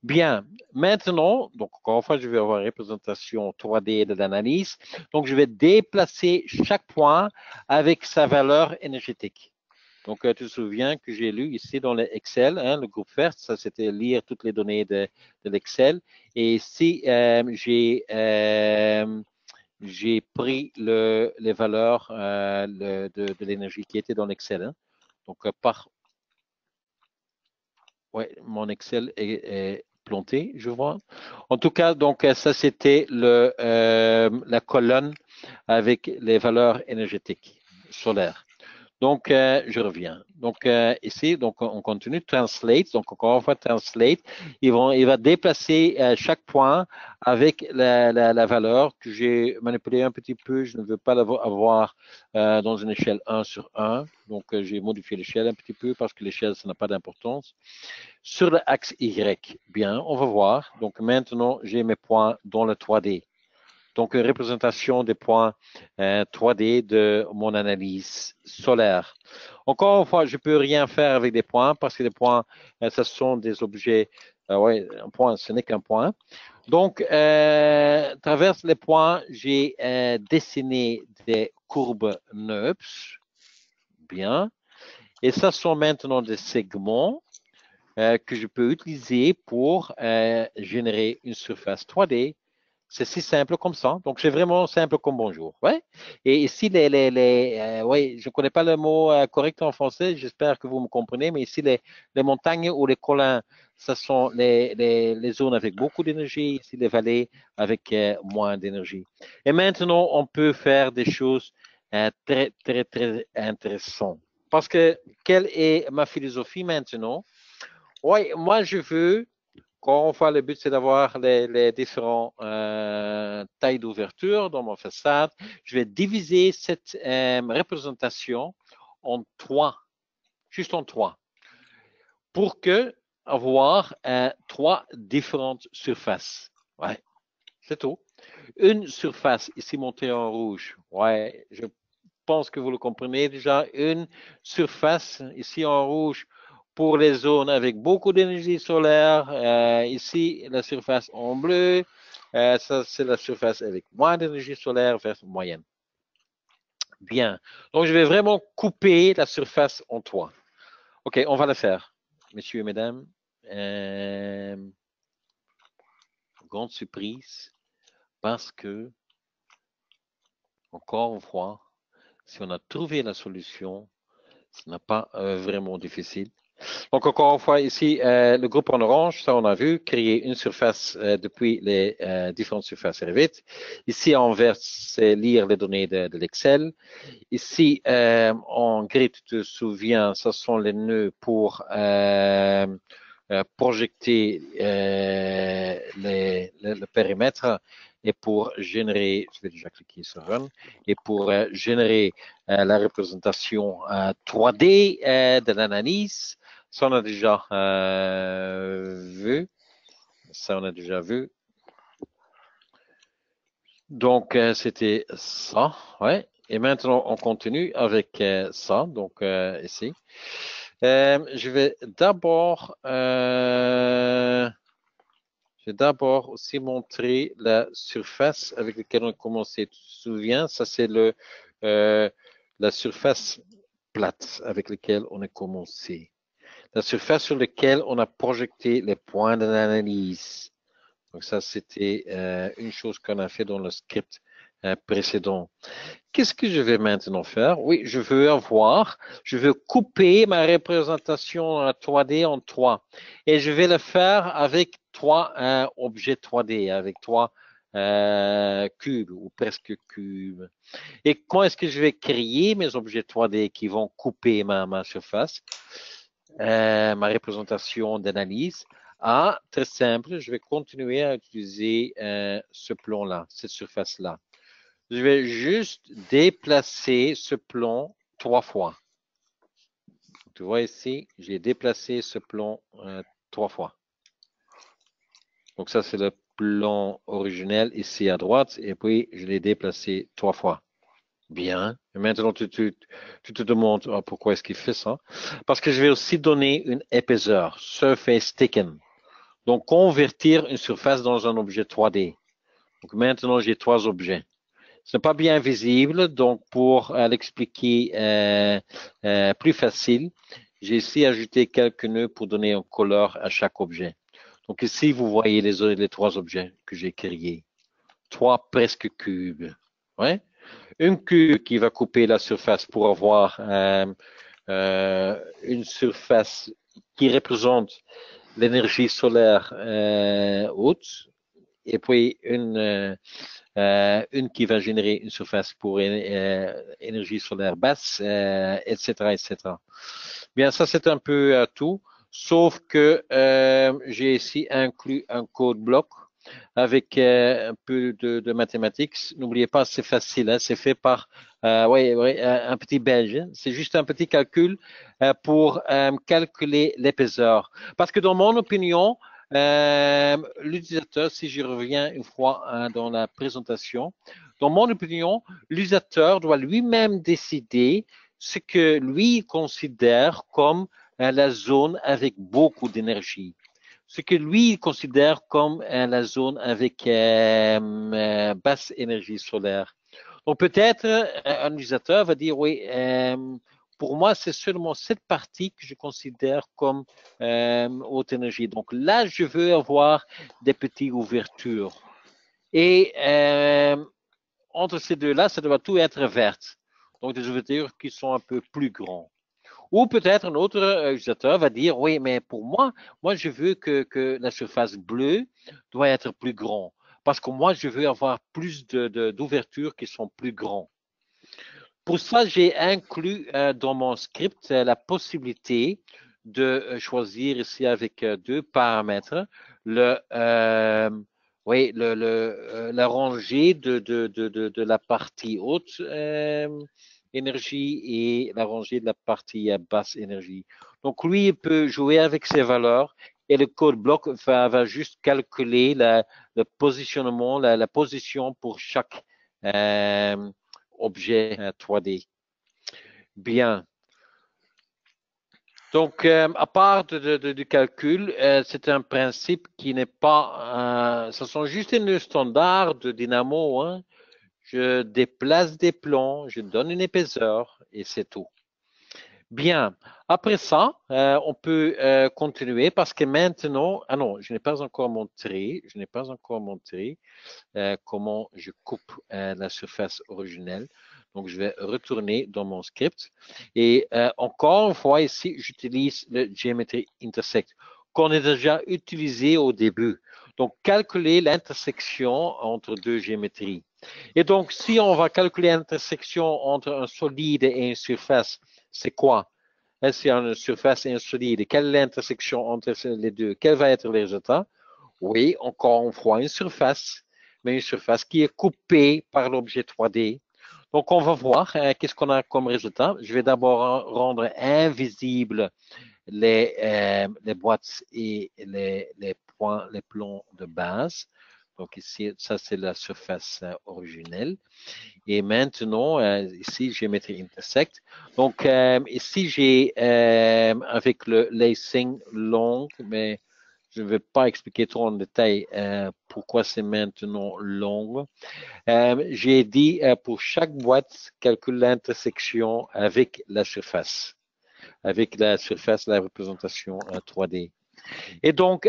Bien, maintenant, donc encore une fois, je vais avoir une représentation 3D de l'analyse. Donc, je vais déplacer chaque point avec sa valeur énergétique. Donc, tu te souviens que j'ai lu ici dans l'Excel, hein, le groupe FERT, ça c'était lire toutes les données de l'Excel. Et ici, j'ai pris les valeurs de l'énergie qui était dans l'Excel. Hein. Donc, ouais, mon Excel est planté, je vois. En tout cas, donc ça c'était la colonne avec les valeurs énergétiques solaires. Donc, je reviens. Donc, ici, donc, on continue. Translate. Donc, encore une fois, translate. Il va déplacer chaque point avec la valeur que j'ai manipulée un petit peu. Je ne veux pas l'avoir dans une échelle 1 sur 1. Donc, j'ai modifié l'échelle un petit peu parce que l'échelle, ça n'a pas d'importance. Sur l'axe Y, bien, on va voir. Donc, maintenant, j'ai mes points dans le 3D. Donc, une représentation des points 3D de mon analyse solaire. Encore une fois, je ne peux rien faire avec des points parce que les points, ce sont des objets. Oui, un point, ce n'est qu'un point. Donc, à travers les points, j'ai dessiné des courbes NURBS. Bien. Et ça sont maintenant des segments que je peux utiliser pour générer une surface 3D. C'est si simple comme ça. Donc, c'est vraiment simple comme bonjour. Ouais. Et ici, ouais, je ne connais pas le mot correct en français. J'espère que vous me comprenez. Mais ici, les montagnes ou les collines, ce sont les zones avec beaucoup d'énergie. Ici, les vallées avec moins d'énergie. Et maintenant, on peut faire des choses très, très, très intéressantes. Parce que, quelle est ma philosophie maintenant? Oui, moi, je veux, quand on fait le but, c'est d'avoir les différentes tailles d'ouverture dans ma façade. Je vais diviser cette représentation en trois, juste en trois, pour que avoir trois différentes surfaces. Ouais, c'est tout. Une surface ici montée en rouge. Ouais, je pense que vous le comprenez déjà. Une surface ici en rouge pour les zones avec beaucoup d'énergie solaire. Ici, la surface en bleu. Ça, c'est la surface avec moins d'énergie solaire vers moyenne. Bien. Donc, je vais vraiment couper la surface en trois. OK, on va le faire. Messieurs et mesdames, grande surprise parce que, encore une fois, si on a trouvé la solution, ce n'est pas vraiment difficile. Donc, encore une fois, ici, le groupe en orange, ça on a vu, créer une surface depuis les différentes surfaces Revit. Ici, en vert, c'est lire les données de l'Excel. Ici, en gris, tu te souviens, ce sont les nœuds pour projeter le périmètre et pour générer, je vais déjà cliquer sur Run, et pour générer la représentation 3D de l'analyse. Ça, on a déjà vu. Ça, on a déjà vu. Donc, c'était ça. Ouais. Et maintenant, on continue avec ça. Donc, ici. Je vais d'abord aussi montrer la surface avec laquelle on a commencé. Tu te souviens, ça c'est la surface plate avec laquelle on a commencé. La surface sur laquelle on a projeté les points de l'analyse. Donc ça, c'était une chose qu'on a fait dans le script précédent. Qu'est-ce que je vais maintenant faire? Oui, je veux couper ma représentation 3D en trois. Et je vais le faire avec trois objets 3D, avec trois cubes ou presque cubes. Et comment est-ce que je vais créer mes objets 3D qui vont couper ma surface, ma représentation d'analyse? Ah, très simple. Je vais continuer à utiliser ce plan-là, cette surface-là. Je vais juste déplacer ce plan 3 fois. Tu vois ici, j'ai déplacé ce plan 3 fois. Donc ça, c'est le plan originel ici à droite. Et puis, je l'ai déplacé 3 fois. Bien. Et maintenant, tu te demandes pourquoi est-ce qu'il fait ça. Parce que je vais aussi donner une épaisseur, surface thicken. Donc, convertir une surface dans un objet 3D. Donc, maintenant, j'ai 3 objets. Ce n'est pas bien visible, donc pour l'expliquer plus facile, j'ai ici ajouté quelques nœuds pour donner une couleur à chaque objet. Donc ici, vous voyez les 3 objets que j'ai créés. 3 presque cubes. Ouais? Une cube qui va couper la surface pour avoir une surface qui représente l'énergie solaire haute et puis une qui va générer une surface pour énergie solaire basse, etc., etc. Bien, ça c'est un peu tout, sauf que j'ai ici inclus un code bloc avec un peu de mathématiques. N'oubliez pas, c'est facile, hein, c'est fait par un petit Belge. C'est juste un petit calcul pour calculer l'épaisseur. Parce que dans mon opinion, l'utilisateur, si je reviens une fois dans la présentation, dans mon opinion, l'utilisateur doit lui-même décider ce que lui considère comme la zone avec beaucoup d'énergie, ce que lui considère comme la zone avec basse énergie solaire. Donc peut-être un utilisateur va dire oui, pour moi c'est seulement cette partie que je considère comme haute énergie. Donc là je veux avoir des petites ouvertures et entre ces deux-là ça doit tout être verte. Donc des ouvertures qui sont un peu plus grandes. Ou peut-être un autre utilisateur va dire, oui, mais pour moi, je veux que la surface bleue doit être plus grande. Parce que moi, je veux avoir plus d'ouvertures qui sont plus grandes. Pour ça, j'ai inclus dans mon script la possibilité de choisir ici avec 2 paramètres la rangée de la partie haute énergie et la rangée de la partie basse énergie. Donc, lui, il peut jouer avec ces valeurs et le code bloc va juste calculer le positionnement, la position pour chaque objet 3D. Bien. Donc, à part du calcul, c'est un principe qui n'est pas, ce sont juste des standards de dynamo, hein. Je déplace des plans, je donne une épaisseur et c'est tout. Bien. Après ça, on peut continuer parce que maintenant, ah non, je n'ai pas encore montré, comment je coupe la surface originelle. Donc, je vais retourner dans mon script. Et encore une fois, ici, j'utilise le Geometry Intersect qu'on a déjà utilisé au début. Donc, calculer l'intersection entre 2 géométries. Et donc, si on va calculer l'intersection entre un solide et une surface, c'est quoi? C'est une surface et un solide. Quelle est l'intersection entre les deux? Quel va être le résultat? Oui, encore une fois, une surface, mais une surface qui est coupée par l'objet 3D. Donc, on va voir qu'est-ce qu'on a comme résultat. Je vais d'abord rendre invisibles les boîtes et les points, les plans de base. Donc, ici, ça, c'est la surface originelle. Et maintenant, ici, Geometry Intersect. Donc, ici, j'ai avec le lacing long, mais je ne vais pas expliquer trop en détail pourquoi c'est maintenant long. J'ai dit pour chaque boîte, calcule l'intersection avec la surface, la représentation 3D. Et donc,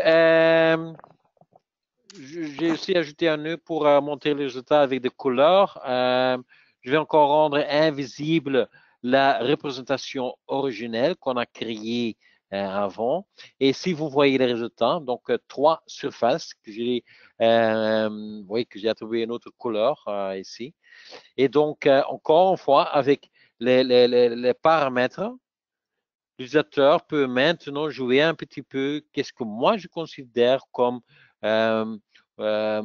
j'ai aussi ajouté un nœud pour montrer les résultats avec des couleurs. Je vais encore rendre invisible la représentation originelle qu'on a créée avant. Et si vous voyez les résultats, donc 3 surfaces que j'ai attribué une autre couleur ici. Et donc, encore une fois, avec les paramètres l'utilisateur peut maintenant jouer un petit peu qu'est-ce que moi je considère comme euh, euh,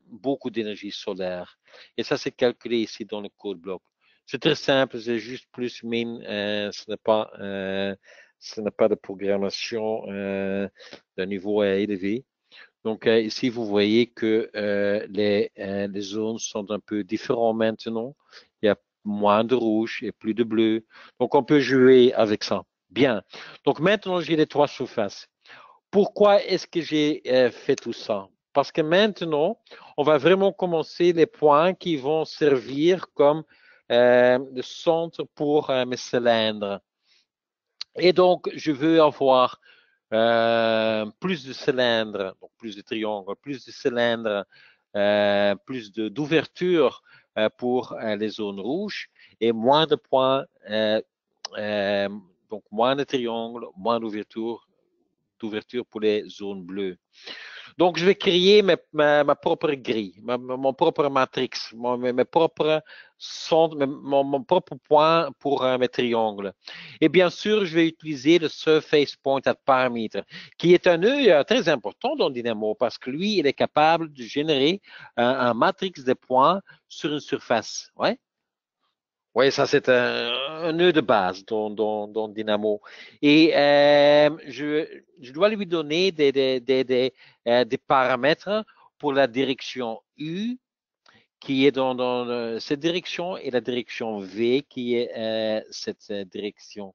beaucoup d'énergie solaire. Et ça, c'est calculé ici dans le code bloc. C'est très simple, c'est juste plus min, ce n'est pas de programmation d'un niveau élevé. Donc ici, vous voyez que les zones sont un peu différentes maintenant. Il y a moins de rouge et plus de bleu. Donc on peut jouer avec ça. Bien. Donc maintenant, j'ai les trois surfaces. Pourquoi est-ce que j'ai fait tout ça? Parce que maintenant, on va vraiment commencer les points qui vont servir comme le centre pour mes cylindres. Et donc, je veux avoir plus de cylindres, donc plus de triangles, plus de cylindres, plus d'ouverture pour les zones rouges et moins de points, euh, donc moins de triangles, moins d'ouverture pour les zones bleues. Donc, je vais créer ma propre grille, mon propre matrix, mes propres mon propre point pour mes triangles. Et bien sûr, je vais utiliser le Surface Point at Parameter, qui est un nœud très important dans Dynamo parce que lui, il est capable de générer un matrix de points sur une surface. Ouais. Oui, ça c'est un nœud de base dans Dynamo. Et je dois lui donner des paramètres pour la direction U qui est dans cette direction et la direction V qui est cette direction.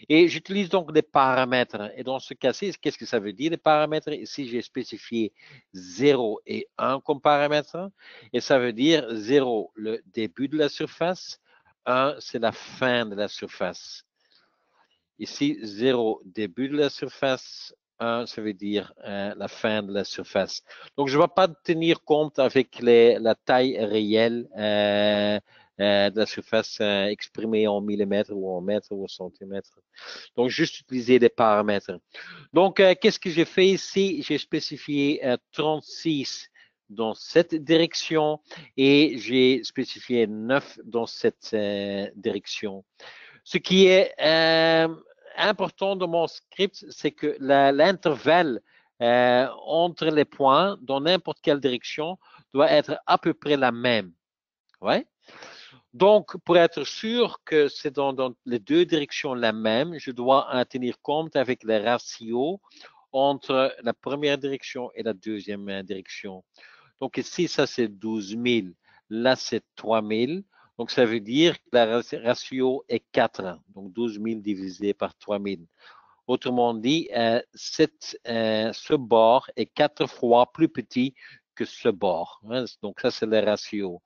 Et j'utilise donc des paramètres. Et dans ce cas-ci, qu'est-ce que ça veut dire, les paramètres? Ici, j'ai spécifié 0 et 1 comme paramètre. Et ça veut dire 0, le début de la surface. 1, c'est la fin de la surface. Ici, 0, début de la surface. 1, ça veut dire la fin de la surface. Donc, je ne vais pas tenir compte avec la taille réelle de la surface exprimée en millimètres ou en mètres ou en centimètres. Donc, juste utiliser des paramètres. Donc, qu'est-ce que j'ai fait ici? J'ai spécifié 36 dans cette direction et j'ai spécifié 9 dans cette direction. Ce qui est important dans mon script, c'est que l'intervalle entre les points dans n'importe quelle direction doit être à peu près la même. Ouais. Donc, pour être sûr que c'est dans les deux directions la même, je dois en tenir compte avec les ratios entre la première direction et la deuxième direction. Donc ici, ça c'est 12 000, là c'est 3 000. Donc ça veut dire que la ratio est 4, donc 12 000 divisé par 3 000. Autrement dit, ce bord est 4 fois plus petit que ce bord. Hein. Donc ça c'est le ratio.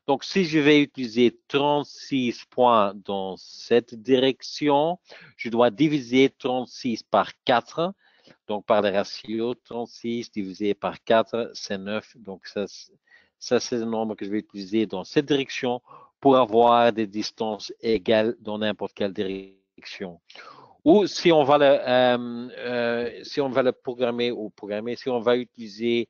Donc, si je vais utiliser 36 points dans cette direction, je dois diviser 36 par 4. Donc, par le ratio, 36 divisé par 4, c'est 9. Donc, ça c'est le nombre que je vais utiliser dans cette direction pour avoir des distances égales dans n'importe quelle direction. Ou si on va le programmer ou programmer, si on va utiliser,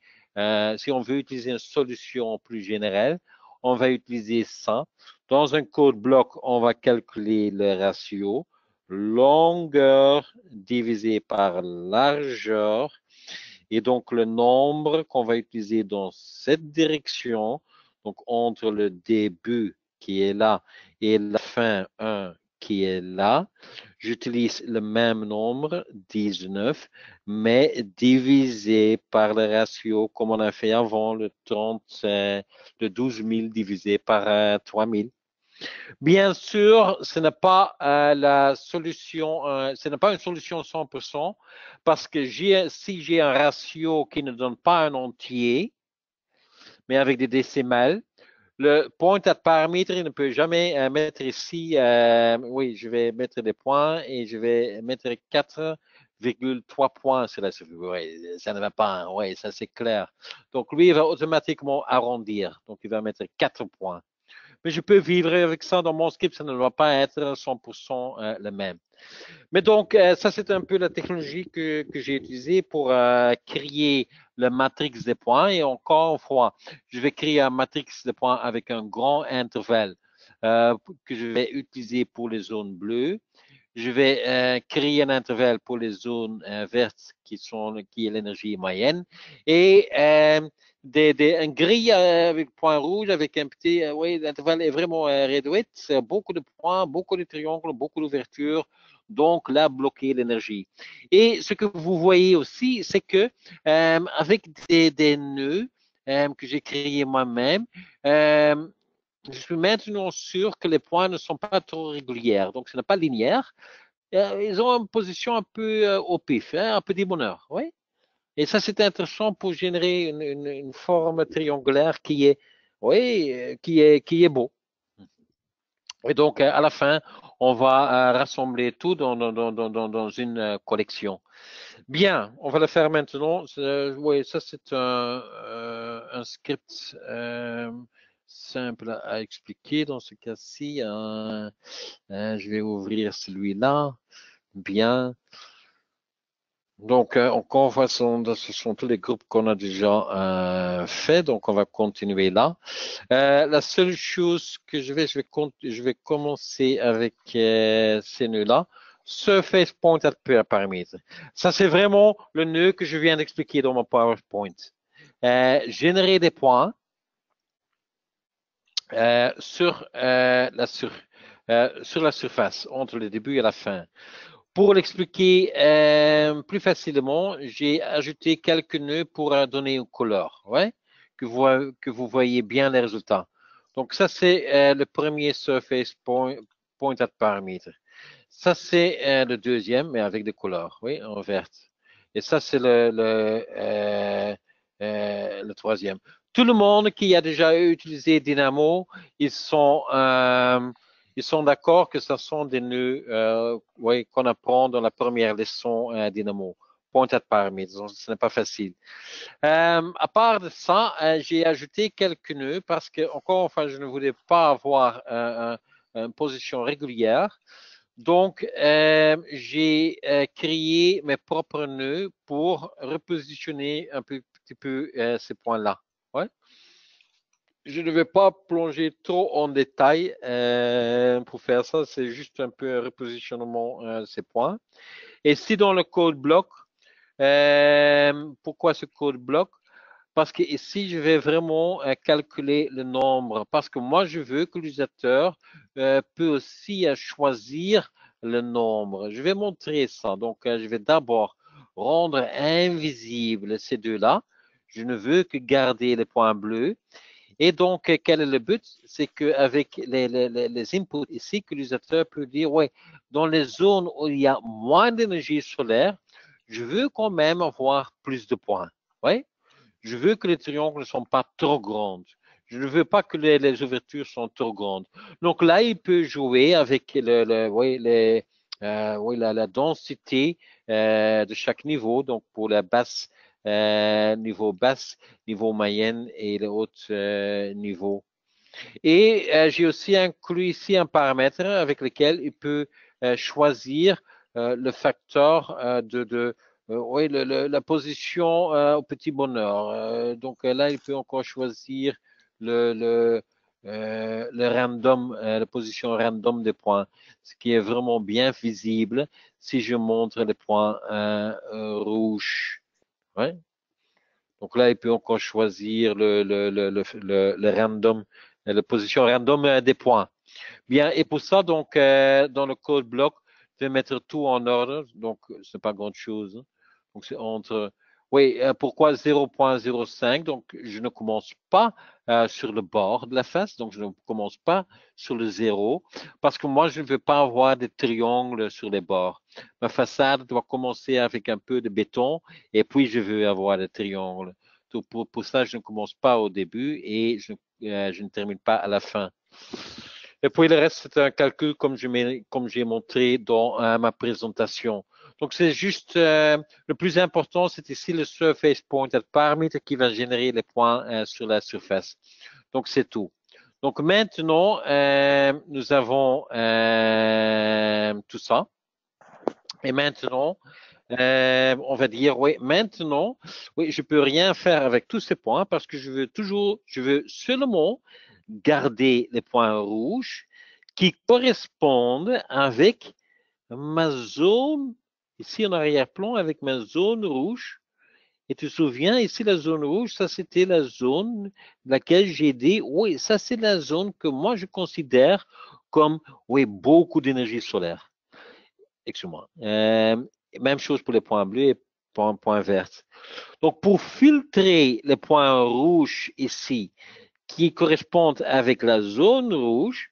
si on veut utiliser une solution plus générale, on va utiliser ça. Dans un code bloc, on va calculer le ratio longueur divisé par largeur. Et donc, le nombre qu'on va utiliser dans cette direction, donc entre le début qui est là et la fin 1 qui est là, j'utilise le même nombre, 19, mais divisé par le ratio comme on a fait avant, le 12 000 divisé par 3 000. Bien sûr, ce n'est pas la solution, ce n'est pas une solution 100% parce que si j'ai un ratio qui ne donne pas un entier, mais avec des décimales, le point à paramètre ne peut jamais mettre ici, oui, je vais mettre des points et je vais mettre 4,3 points sur la surface. Oui, ça ne va pas, oui, ça c'est clair. Donc lui, il va automatiquement arrondir. Donc il va mettre 4 points. Mais je peux vivre avec ça dans mon script, ça ne doit pas être 100% le même. Mais donc, ça, c'est un peu la technologie que j'ai utilisée pour créer le matrix des points. Et encore une fois, je vais créer un matrix de points avec un grand intervalle que je vais utiliser pour les zones bleues. je vais créer un intervalle pour les zones vertes qui est l'énergie moyenne et un gris avec point rouge avec un petit, oui, l'intervalle est vraiment réduit. C'est beaucoup de points, beaucoup de triangles, beaucoup d'ouvertures. Donc là, bloquer l'énergie. Et ce que vous voyez aussi, c'est que avec des nœuds que j'ai créés moi-même, je suis maintenant sûr que les points ne sont pas trop réguliers. Donc, ce n'est pas linéaire. Ils ont une position un peu au pif, hein, un petit bonheur. Oui. Et ça, c'est intéressant pour générer une forme triangulaire qui est, oui, qui est beau. Et donc, à la fin, on va rassembler tout dans une collection. Bien, on va le faire maintenant. Oui, ça, c'est un script simple à expliquer. Dans ce cas-ci, je vais ouvrir celui-là. Bien. Donc, encore une ce sont tous les groupes qu'on a déjà fait. Donc, on va continuer là. La seule chose que je vais commencer avec ces nœuds-là. Surface point at parameter. Ça, c'est vraiment le nœud que je viens d'expliquer dans mon PowerPoint. Générer des points sur la surface, entre le début et la fin. Pour l'expliquer plus facilement, j'ai ajouté quelques nœuds pour donner une couleur, ouais, que vous voyez bien les résultats. Donc ça, c'est le premier surface point at parameter. Ça, c'est le deuxième, mais avec des couleurs, oui, en vert. Et ça, c'est le troisième. Tout le monde qui a déjà utilisé Dynamo, ils sont d'accord que ce sont des nœuds oui, qu'on apprend dans la première leçon Dynamo. Point at parameter, donc ce n'est pas facile. À part de ça, j'ai ajouté quelques nœuds parce que, encore enfin, je ne voulais pas avoir une position régulière. Donc, j'ai créé mes propres nœuds pour repositionner un petit peu ces points-là. Ouais. Je ne vais pas plonger trop en détail pour faire ça. C'est juste un peu un repositionnement de ces points. Et si dans le code bloc, pourquoi ce code bloc? Parce que ici, je vais vraiment calculer le nombre. Parce que moi, je veux que l'utilisateur peut aussi choisir le nombre. Je vais montrer ça. Donc, je vais d'abord rendre invisible ces deux-là. Je ne veux que garder les points bleus. Et donc, quel est le but? C'est qu'avec les inputs ici, que l'utilisateur peut dire, ouais, dans les zones où il y a moins d'énergie solaire, je veux quand même avoir plus de points. Ouais. Je veux que les triangles ne sont pas trop grandes. Je ne veux pas que les ouvertures sont trop grandes. Donc là, il peut jouer avec oui, oui, la densité de chaque niveau. Donc pour la basse, basse, niveau moyenne et le haut niveau. Et j'ai aussi inclus ici un paramètre avec lequel il peut choisir le facteur oui, la position au petit bonheur. Donc là, il peut encore choisir le random, la position random des points, ce qui est vraiment bien visible si je montre les points rouges. Ouais. Donc là, il peut encore choisir le random, la position random des points. Bien, et pour ça, donc, dans le code bloc, je vais mettre tout en ordre. Donc, c'est pas grand chose. Donc, c'est entre, oui, pourquoi 0.05? Donc, je ne commence pas sur le bord de la face. Donc, je ne commence pas sur le 0 parce que moi, je ne veux pas avoir des triangles sur les bords. Ma façade doit commencer avec un peu de béton et puis je veux avoir des triangles. Donc, pour ça, je ne commence pas au début et je ne termine pas à la fin. Et puis le reste, c'est un calcul comme j'ai montré dans ma présentation. Donc c'est juste le plus important, c'est ici le surface point at parameter qui va générer les points sur la surface. Donc c'est tout. Donc maintenant, nous avons tout ça. Et maintenant, on va dire, oui, maintenant, oui, je peux rien faire avec tous ces points parce que je veux seulement garder les points rouges qui correspondent avec ma zone, ici en arrière-plan, avec ma zone rouge. Et tu te souviens, ici, la zone rouge, ça, c'était la zone laquelle j'ai dit, oui, ça, c'est la zone que moi, je considère comme, oui, beaucoup d'énergie solaire. Excuse-moi. Même chose pour les points bleus et points verts. Donc, pour filtrer les points rouges ici, qui correspondent avec la zone rouge,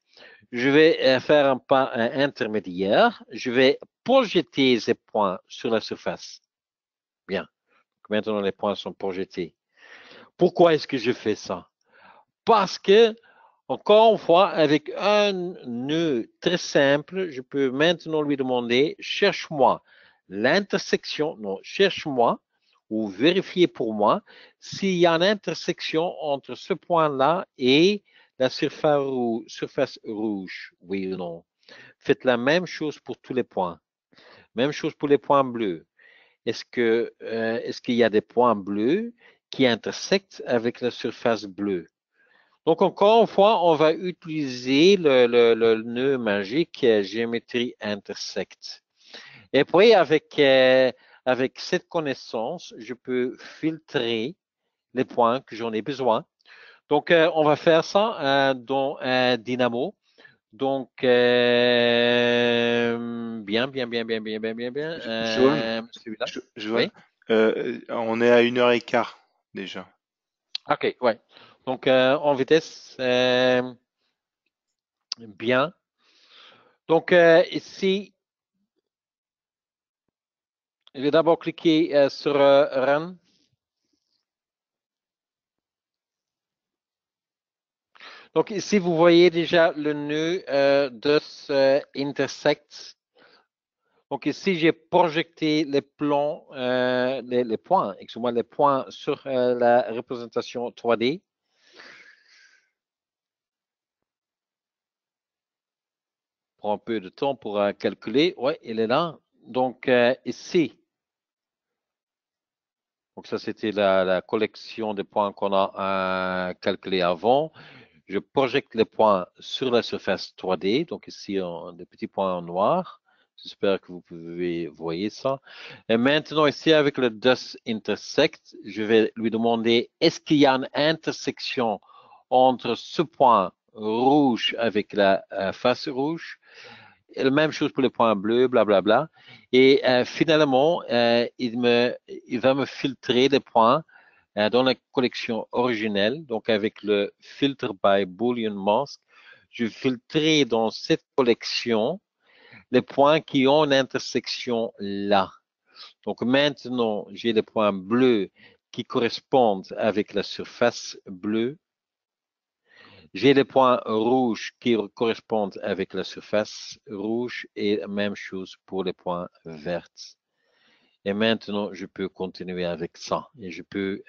je vais faire un pas intermédiaire. Je vais projeter ces points sur la surface. Bien. Maintenant, les points sont projetés. Pourquoi est-ce que je fais ça? Parce que, encore une fois, avec un nœud très simple, je peux maintenant lui demander, cherche-moi l'intersection, non, cherche-moi ou vérifiez pour moi s'il y a une intersection entre ce point-là et la surface rouge, oui ou non. Faites la même chose pour tous les points. Même chose pour les points bleus. Est-ce qu'il y a des points bleus qui intersectent avec la surface bleue? Donc, encore une fois, on va utiliser le nœud magique géométrie intersect. Et puis, avec cette connaissance, je peux filtrer les points que j'en ai besoin. Donc, on va faire ça dans Dynamo. Donc, bien. Johan, Celui-là. Johan, Oui. on est à 1h15 déjà. OK, ouais. Donc, en vitesse, bien. Donc, ici, je vais d'abord cliquer sur Run. Donc, ici, vous voyez déjà le nœud de ce intersect. Donc, ici, j'ai projeté les plans, les points, excusez-moi, les points sur la représentation 3D. Prend un peu de temps pour calculer. Oui, il est là. Donc, ici, donc ça, c'était la collection des points qu'on a calculés avant. Je projette les points sur la surface 3D. Donc ici, des petits points en noir. J'espère que vous pouvez voir ça. Et maintenant, ici, avec le Dust Intersect, je vais lui demander, est-ce qu'il y a une intersection entre ce point rouge avec la face rouge? Et la même chose pour les points bleus, blablabla. Et finalement, il va me filtrer les points dans la collection originelle, donc avec le filtre by Boolean Mask, je filtrerai dans cette collection les points qui ont une intersection là. Donc maintenant, j'ai les points bleus qui correspondent avec la surface bleue. J'ai les points rouges qui correspondent avec la surface rouge et la même chose pour les points verts. Et maintenant, je peux continuer avec ça. Et je peux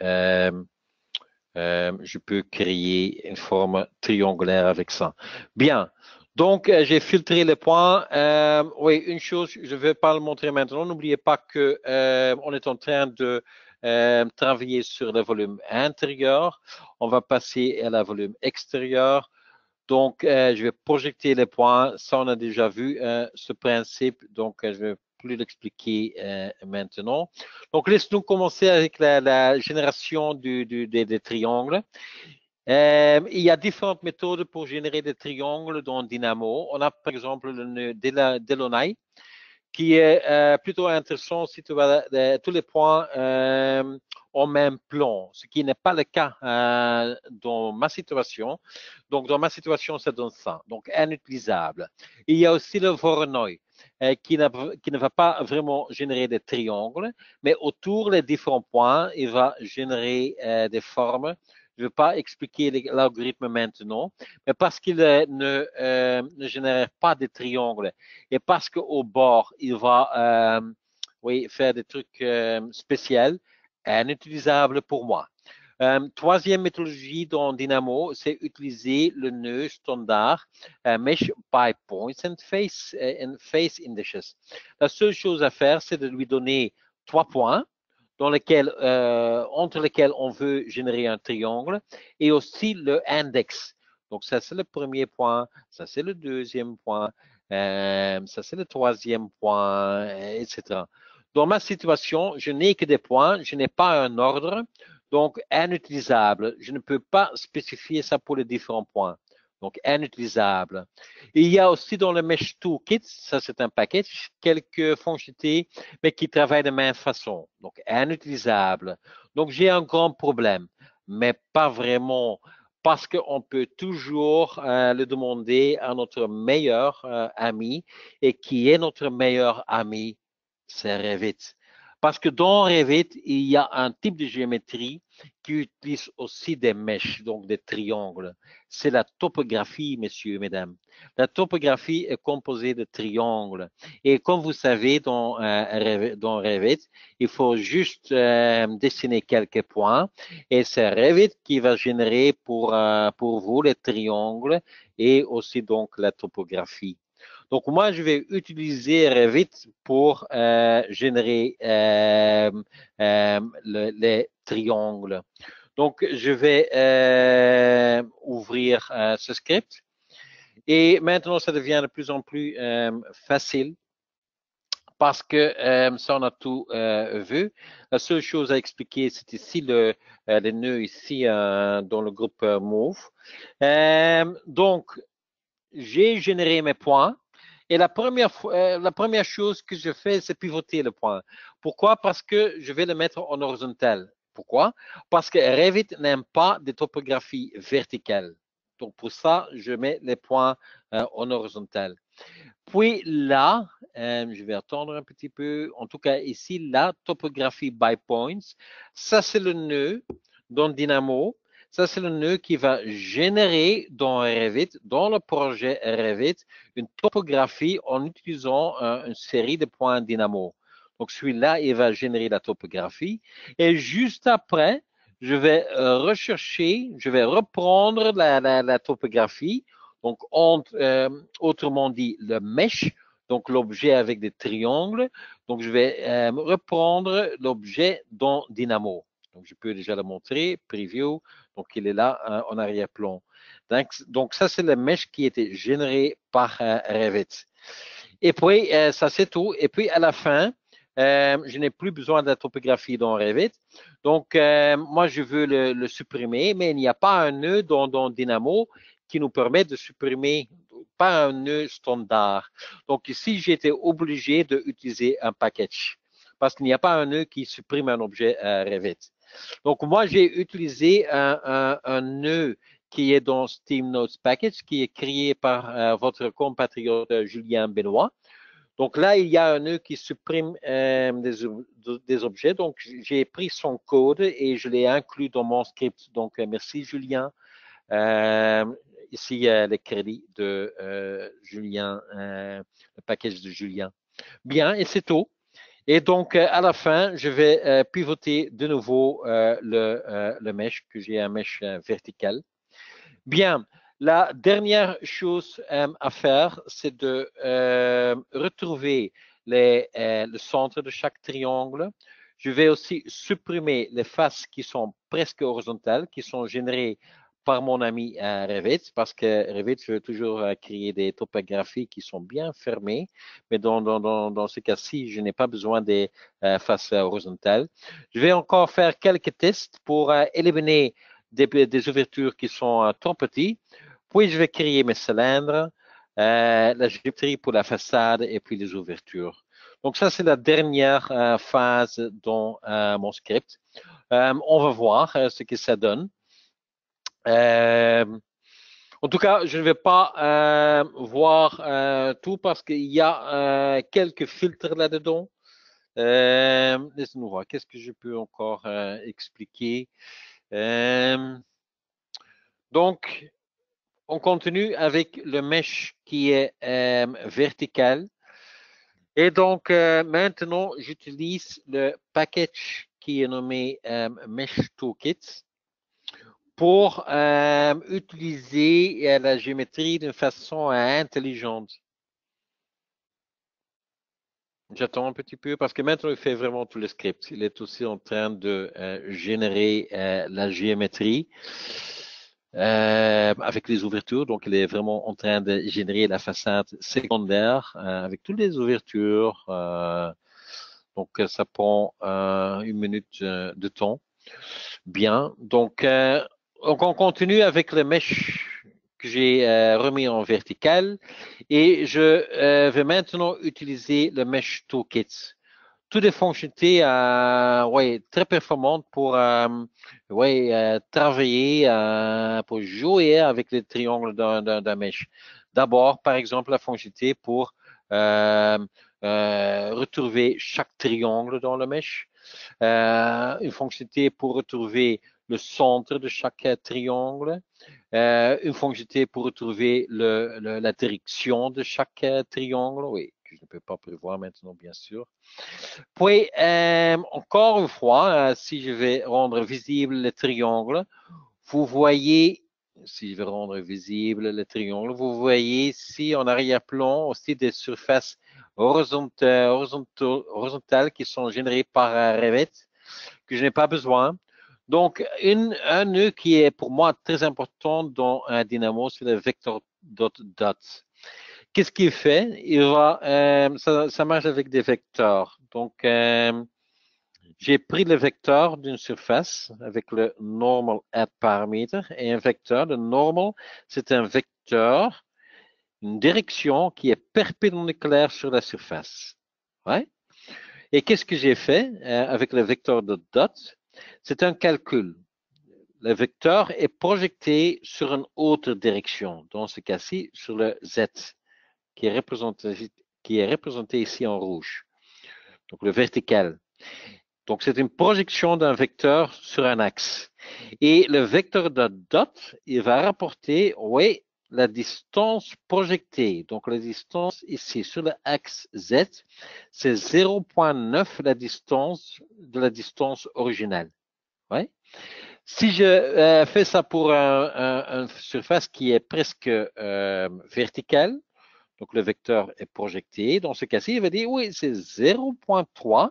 créer une forme triangulaire avec ça. Bien. Donc, j'ai filtré les points. Oui, une chose, je ne vais pas le montrer maintenant. N'oubliez pas que on est en train de travailler sur le volume intérieur. On va passer à la volume extérieur. Donc, je vais projeter les points. Ça, on a déjà vu ce principe. Donc, je vais plus l'expliquer maintenant. Donc, laisse-nous commencer avec la génération des triangles. Il y a différentes méthodes pour générer des triangles dans Dynamo. On a par exemple le nœud Delaunay qui est plutôt intéressant si tu vas tous les points en même plan, ce qui n'est pas le cas dans ma situation. Donc, dans ma situation, ça donne ça. Donc, inutilisable. Il y a aussi le Voronoi qui ne va pas vraiment générer des triangles, mais autour des différents points, il va générer des formes. Je ne vais pas expliquer l'algorithme maintenant, mais parce qu'il ne génère pas de triangles et parce qu'au bord, il va oui, faire des trucs spéciaux, inutilisables pour moi. Troisième méthodologie dans Dynamo, c'est utiliser le nœud standard Mesh by Points and Face Indices. La seule chose à faire, c'est de lui donner 3 points entre lesquels on veut générer un triangle et aussi le index. Donc ça, c'est le premier point, ça, c'est le deuxième point, Ça, c'est le troisième point, etc. Dans ma situation, je n'ai que des points, je n'ai pas un ordre, donc inutilisable. Je ne peux pas spécifier ça pour les différents points. Donc, inutilisable. Il y a aussi dans le Mesh Toolkit, ça c'est un package, quelques fonctionnalités, mais qui travaillent de même façon. Donc, inutilisable. Donc, j'ai un grand problème, mais pas vraiment parce qu'on peut toujours le demander à notre meilleur ami. Et qui est notre meilleur ami? C'est Revit. Parce que dans Revit, il y a un type de géométrie qui utilise aussi des mèches, donc des triangles. C'est la topographie, messieurs, mesdames. La topographie est composée de triangles. Et comme vous savez, dans Revit, il faut juste dessiner quelques points. Et c'est Revit qui va générer pour vous les triangles et aussi donc la topographie. Donc, moi, je vais utiliser Revit pour générer les triangles. Donc, je vais ouvrir ce script. Et maintenant, ça devient de plus en plus facile parce que ça, on a tout vu. La seule chose à expliquer, c'est ici les nœuds ici dans le groupe Move. Donc, j'ai généré mes points. Et la première chose que je fais, c'est pivoter le point. Pourquoi? Parce que je vais le mettre en horizontal. Pourquoi? Parce que Revit n'aime pas des topographies verticales. Donc, pour ça, je mets les points en horizontal. Puis là, je vais attendre un petit peu. En tout cas, ici, la topographie by points, ça, c'est le nœud dans Dynamo. Ça, c'est le nœud qui va générer dans Revit, dans le projet Revit, une topographie en utilisant une série de points Dynamo. Donc, celui-là, il va générer la topographie. Et juste après, je vais rechercher, je vais reprendre la topographie. Donc, autrement dit, le mesh, donc l'objet avec des triangles. Donc, je vais reprendre l'objet dans Dynamo. Donc, je peux déjà le montrer, preview. Donc, il est là en arrière-plan. Donc, ça, c'est le mesh qui a été généré par Revit. Et puis, ça, c'est tout. Et puis, à la fin, je n'ai plus besoin de la topographie dans Revit. Donc, moi, je veux le supprimer, mais il n'y a pas un nœud dans Dynamo qui nous permet de supprimer, pas un nœud standard. Donc, ici, j'ai été obligé d'utiliser un package parce qu'il n'y a pas un nœud qui supprime un objet Revit. Donc, moi, j'ai utilisé un nœud qui est dans Steam Notes Package, qui est créé par votre compatriote Julien Benoît. Donc là, il y a un nœud qui supprime des objets. Donc, j'ai pris son code et je l'ai inclus dans mon script. Donc, merci Julien. Ici, il y a les crédits de Julien, le package de Julien. Bien, et c'est tout. Et donc, à la fin, je vais pivoter de nouveau le mesh, que j'ai un mesh vertical. Bien, la dernière chose à faire, c'est de retrouver le centre de chaque triangle. Je vais aussi supprimer les faces qui sont presque horizontales, qui sont générées par mon ami Revit, parce que Revit veut toujours créer des topographies qui sont bien fermées, mais dans ce cas-ci, je n'ai pas besoin des faces horizontales. Je vais encore faire quelques tests pour éliminer des ouvertures qui sont trop petites. Puis, je vais créer mes cylindres, la géométrie pour la façade et puis les ouvertures. Donc, ça, c'est la dernière phase dans mon script. On va voir ce que ça donne. En tout cas, je ne vais pas voir tout parce qu'il y a quelques filtres là-dedans. Laissez-nous voir. Qu'est-ce que je peux encore expliquer? Donc, on continue avec le mesh qui est vertical. Et donc, maintenant, j'utilise le package qui est nommé Mesh Toolkit pour utiliser la géométrie d'une façon intelligente. J'attends un petit peu parce que maintenant, il fait vraiment tout le script. Il est aussi en train de générer la géométrie. avec les ouvertures. Donc, il est vraiment en train de générer la façade secondaire avec toutes les ouvertures. Donc, ça prend 1 minute de temps. Bien. Donc, on continue avec le mesh que j'ai remis en vertical et je vais maintenant utiliser le mesh toolkit. Toutes les fonctionnalités ouais, très performantes pour ouais, travailler, pour jouer avec les triangles d'un mesh. D'abord, par exemple, la fonctionnalité pour euh, retrouver chaque triangle dans le mesh. Une fonctionnalité pour retrouver le centre de chaque triangle. Une fonctionnalité pour retrouver la direction de chaque triangle. Oui, que je ne peux pas prévoir maintenant, bien sûr. Puis, encore une fois, si je vais rendre visible le triangle, vous voyez, si je vais rendre visible le triangle, vous voyez ici en arrière-plan aussi des surfaces horizontales qui sont générées par Revit, que je n'ai pas besoin. Donc, un nœud qui est pour moi très important dans un dynamo, c'est le vector dot. Qu'est-ce qu'il fait? Ça marche avec des vecteurs. Donc, j'ai pris le vecteur d'une surface avec le normal add parameter et un vecteur. Le normal, c'est un vecteur, une direction qui est perpendiculaire sur la surface. Ouais. Et qu'est-ce que j'ai fait avec le vecteur de dot? C'est un calcul. Le vecteur est projeté sur une autre direction, dans ce cas-ci sur le Z, qui est représenté ici en rouge. Donc le vertical. Donc c'est une projection d'un vecteur sur un axe. Et le vecteur de dot, il va rapporter, oui, la distance projetée. Donc la distance ici sur l'axe Z, c'est 0,9 la distance de la distance originale. Ouais. Si je fais ça pour une surface qui est presque verticale, donc le vecteur est projeté, dans ce cas-ci, il va dire oui, c'est 0,3.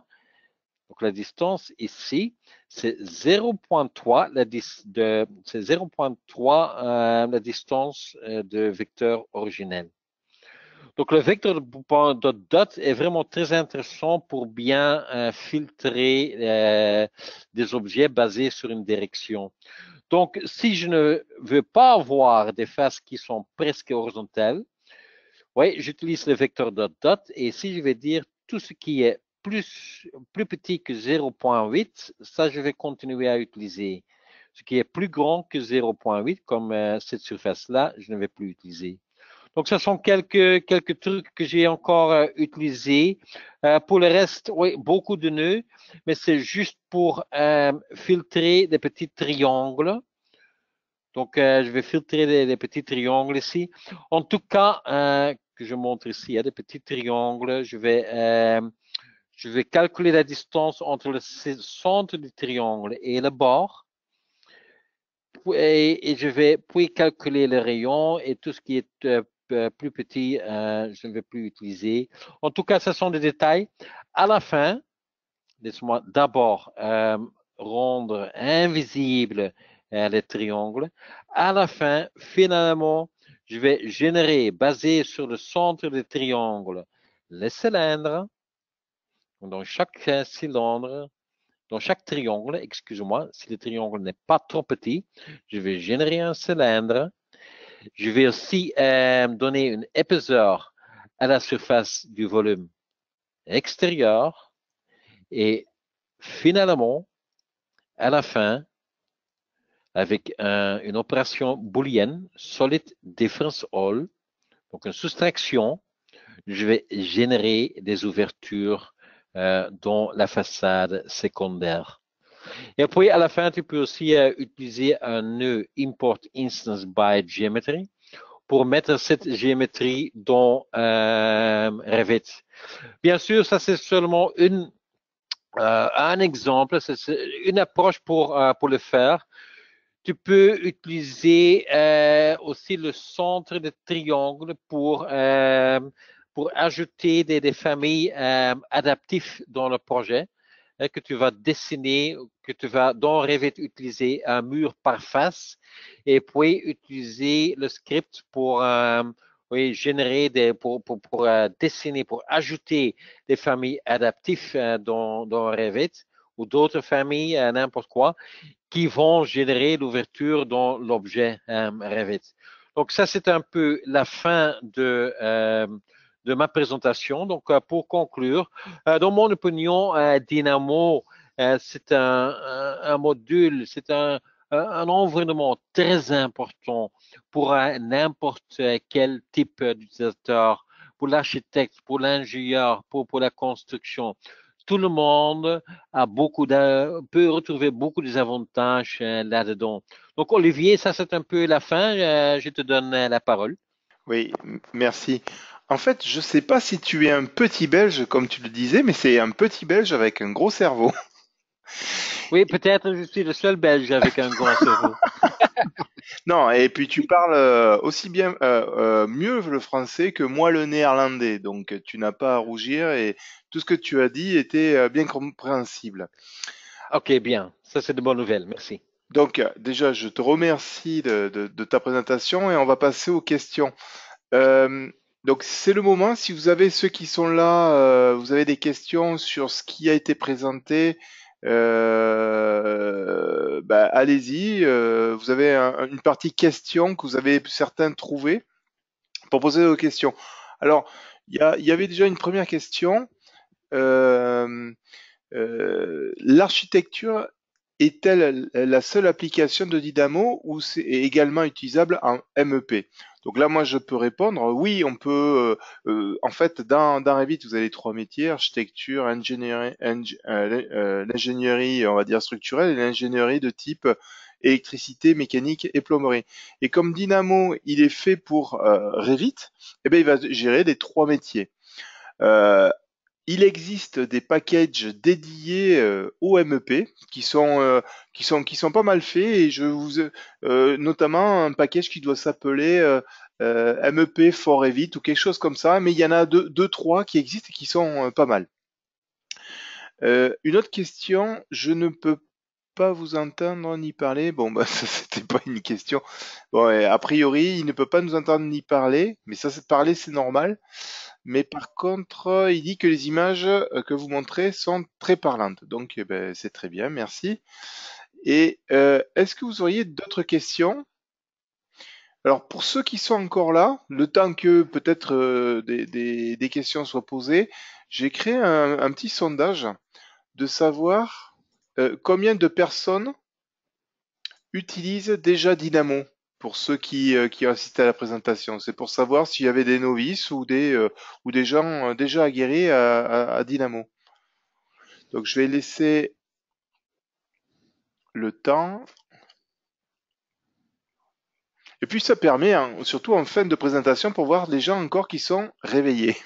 Donc la distance ici, c'est 0,3 la distance de vecteur originel. Donc le vecteur de dot est vraiment très intéressant pour bien filtrer des objets basés sur une direction. Donc si je ne veux pas avoir des faces qui sont presque horizontales, oui, j'utilise le vecteur de dot et si je vais dire tout ce qui est plus petit que 0,8, ça je vais continuer à utiliser. Ce qui est plus grand que 0,8, comme cette surface-là, je ne vais plus utiliser. Donc, ce sont quelques trucs que j'ai encore utilisés. Pour le reste, oui, beaucoup de nœuds, mais c'est juste pour filtrer des petits triangles. Donc, je vais filtrer des petits triangles ici. En tout cas, que je montre ici, il y a des petits triangles. Je vais calculer la distance entre le centre du triangle et le bord. Et je vais puis calculer le rayon et tout ce qui est plus petit, je ne vais plus utiliser. En tout cas, ce sont des détails. À la fin, laisse-moi d'abord rendre invisible les triangles. À la fin, finalement, je vais générer, basé sur le centre du triangle, les cylindres. Dans chaque cylindre, dans chaque triangle, excusez-moi, si le triangle n'est pas trop petit, je vais générer un cylindre. Je vais aussi donner une épaisseur à la surface du volume extérieur. Et finalement, à la fin, avec une opération booléenne, solid difference all, donc une soustraction, je vais générer des ouvertures dans la façade secondaire. Et puis, à la fin, tu peux aussi utiliser un nœud import instance by geometry pour mettre cette géométrie dans Revit. Bien sûr, ça c'est seulement un exemple, c'est une approche pour le faire. Tu peux utiliser aussi le centre de triangle pour ajouter des familles adaptives dans le projet. que tu vas dessiner, que tu vas dans Revit utiliser un mur par face et puis utiliser le script pour oui, générer pour dessiner, pour ajouter des familles adaptives dans Revit ou d'autres familles, n'importe quoi, qui vont générer l'ouverture dans l'objet Revit. Donc ça, c'est un peu la fin de ma présentation. Donc pour conclure, dans mon opinion, Dynamo, c'est un module, c'est un environnement très important pour n'importe quel type d'utilisateur, pour l'architecte, pour l'ingénieur, pour la construction. Tout le monde peut retrouver beaucoup des avantages là-dedans. Donc, Olivier, ça c'est un peu la fin. Je te donne la parole. Oui, merci. En fait, je sais pas si tu es un petit Belge, comme tu le disais, mais c'est un petit Belge avec un gros cerveau. Oui, peut-être je suis le seul Belge avec un grand cerveau. Non, et puis tu parles aussi bien, mieux le français que moi le néerlandais, donc tu n'as pas à rougir et tout ce que tu as dit était bien compréhensible. Ok, bien. Ça, c'est de bonnes nouvelles. Merci. Donc déjà, je te remercie de ta présentation et on va passer aux questions. Euh, donc c'est le moment, si vous avez ceux qui sont là, vous avez des questions sur ce qui a été présenté, bah, allez-y. Vous avez une partie questions que vous avez certains trouvées pour poser vos questions. Alors, il y avait déjà une première question. Euh, L'architecture est-elle la seule application de Dynamo ou c'est également utilisable en MEP? Donc là, moi, je peux répondre, oui, on peut. En fait, dans Revit, vous avez trois métiers, architecture, l'ingénierie, on va dire structurelle, et l'ingénierie de type électricité, mécanique et plomberie. Et comme Dynamo, il est fait pour Revit, eh bien, il va gérer les trois métiers. Euh, il existe des packages dédiés au MEP qui sont pas mal faits et je vous notamment un package qui doit s'appeler MEP for Revit ou quelque chose comme ça, mais il y en a deux trois qui existent et qui sont pas mal. Une autre question, je ne peux pas vous entendre ni parler. Bon, bah ça c'était pas une question. Bon, a priori, il ne peut pas nous entendre ni parler, mais ça c'est parler, c'est normal. Mais par contre, il dit que les images que vous montrez sont très parlantes. Donc, eh ben, c'est très bien, merci. Et est-ce que vous auriez d'autres questions? Alors, pour ceux qui sont encore là, le temps que peut-être des questions soient posées, j'ai créé un petit sondage de savoir combien de personnes utilisent déjà Dynamo pour ceux qui ont assisté à la présentation. C'est pour savoir s'il y avait des novices ou des gens déjà aguerris à Dynamo. Donc je vais laisser le temps. Et puis ça permet, hein, surtout en fin de présentation, pour voir les gens encore qui sont réveillés.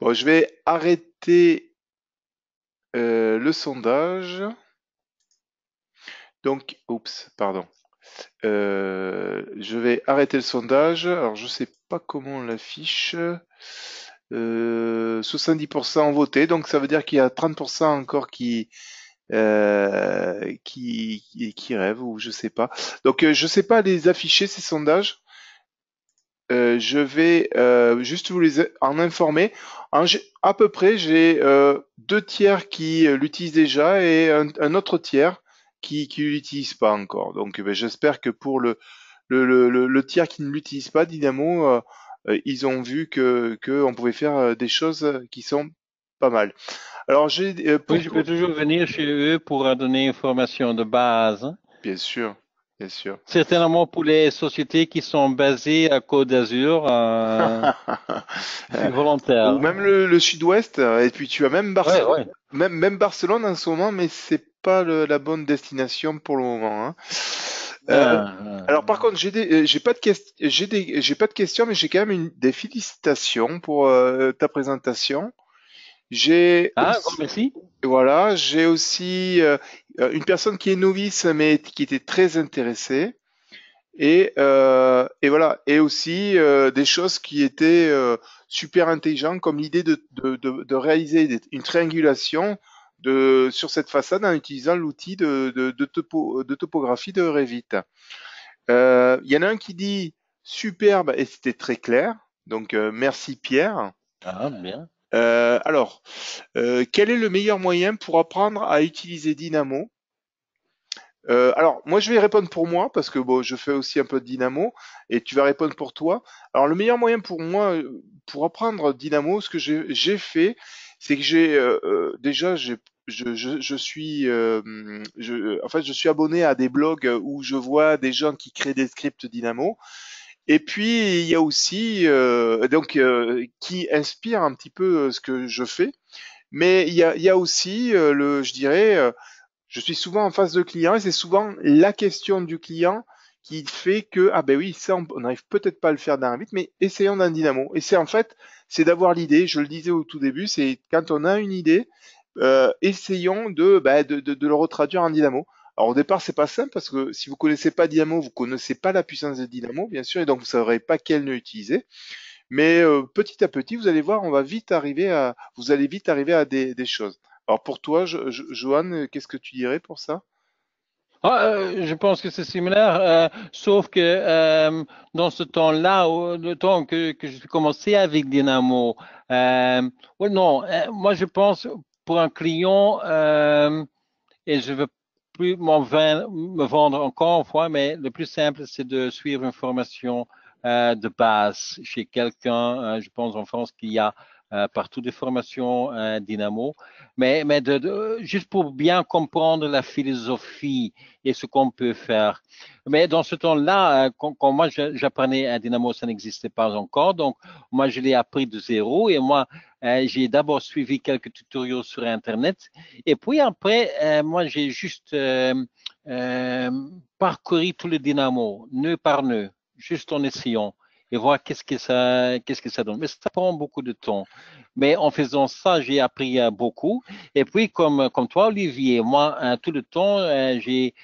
Bon, je vais arrêter le sondage. Donc, oups, pardon. Je vais arrêter le sondage. Alors, je sais pas comment on l'affiche. 70% ont voté, donc ça veut dire qu'il y a 30% encore qui rêvent ou je sais pas. Donc, je sais pas les afficher ces sondages. Je vais juste vous les en informer. À peu près, j'ai deux tiers qui l'utilisent déjà et un autre tiers qui l'utilise pas encore. Donc, ben, j'espère que pour le tiers qui ne l'utilise pas, Dynamo, ils ont vu que on pouvait faire des choses qui sont pas mal. Alors, j'ai Oui, pour je toi, peux toujours venir chez eux pour donner une formation de base, hein. bien sûr, bien sûr. Certainement pour les sociétés qui sont basées à Côte d'Azur, je suis volontaire, Ou hein. même le sud-ouest, et puis tu as même Ouais, ouais. Même Barcelone en ce moment, mais c'est pas la bonne destination pour le moment, hein. Euh, Ah, alors par contre, j'ai pas de j'ai pas de questions, mais j'ai quand même des félicitations pour ta présentation. J'ai un grand aussi, merci. voilà, j'ai aussi une personne qui est novice, mais qui était très intéressée. Et voilà, et aussi des choses qui étaient super intelligentes, comme l'idée de réaliser une triangulation sur cette façade en utilisant l'outil de topographie de Revit. Il y en a un qui dit superbe et c'était très clair. Donc merci Pierre. Ah, bien. Alors, quel est le meilleur moyen pour apprendre à utiliser Dynamo? Alors, moi, je vais répondre pour moi parce que bon, je fais aussi un peu de Dynamo et tu vas répondre pour toi. Alors, le meilleur moyen pour moi, pour apprendre Dynamo, ce que j'ai fait, c'est que déjà, je suis, en fait, je suis abonné à des blogs où je vois des gens qui créent des scripts Dynamo. Et puis, il y a aussi, qui inspire un petit peu ce que je fais. Mais il y a aussi, je dirais, je suis souvent en face de clients et c'est souvent la question du client qui fait que, ah ben oui, ça, on n'arrive peut-être pas à le faire dans un vite, mais essayons d'un dynamo. Et c'est en fait, c'est d'avoir l'idée, je le disais au tout début, c'est quand on a une idée, essayons de le retraduire en dynamo. Alors au départ, c'est pas simple parce que si vous connaissez pas Dynamo, vous connaissez pas la puissance de Dynamo, bien sûr, et donc vous saurez pas quelle nœud utiliser. Mais petit à petit, vous allez voir, vous allez vite arriver à des choses. Alors pour toi, Johan, qu'est-ce que tu dirais pour ça? Je pense que c'est similaire, sauf que dans ce temps-là, le temps que je suis commencé avec Dynamo, ouais, non, moi je pense pour un client, et je veux plus me vendre encore une fois, mais le plus simple, c'est de suivre une formation de base chez quelqu'un. Je pense en France qu'il y a partout des formations Dynamo, juste pour bien comprendre la philosophie et ce qu'on peut faire. Mais dans ce temps-là, quand moi j'apprenais à Dynamo, ça n'existait pas encore, donc moi je l'ai appris de zéro et moi j'ai d'abord suivi quelques tutoriels sur Internet et puis après, moi, j'ai juste euh, parcouru tous les dynamos, nœud par nœud, juste en essayant et voir qu'est-ce que ça donne. Mais ça prend beaucoup de temps. Mais en faisant ça, j'ai appris beaucoup. Et puis, comme toi, Olivier, moi, tout le temps, j'ai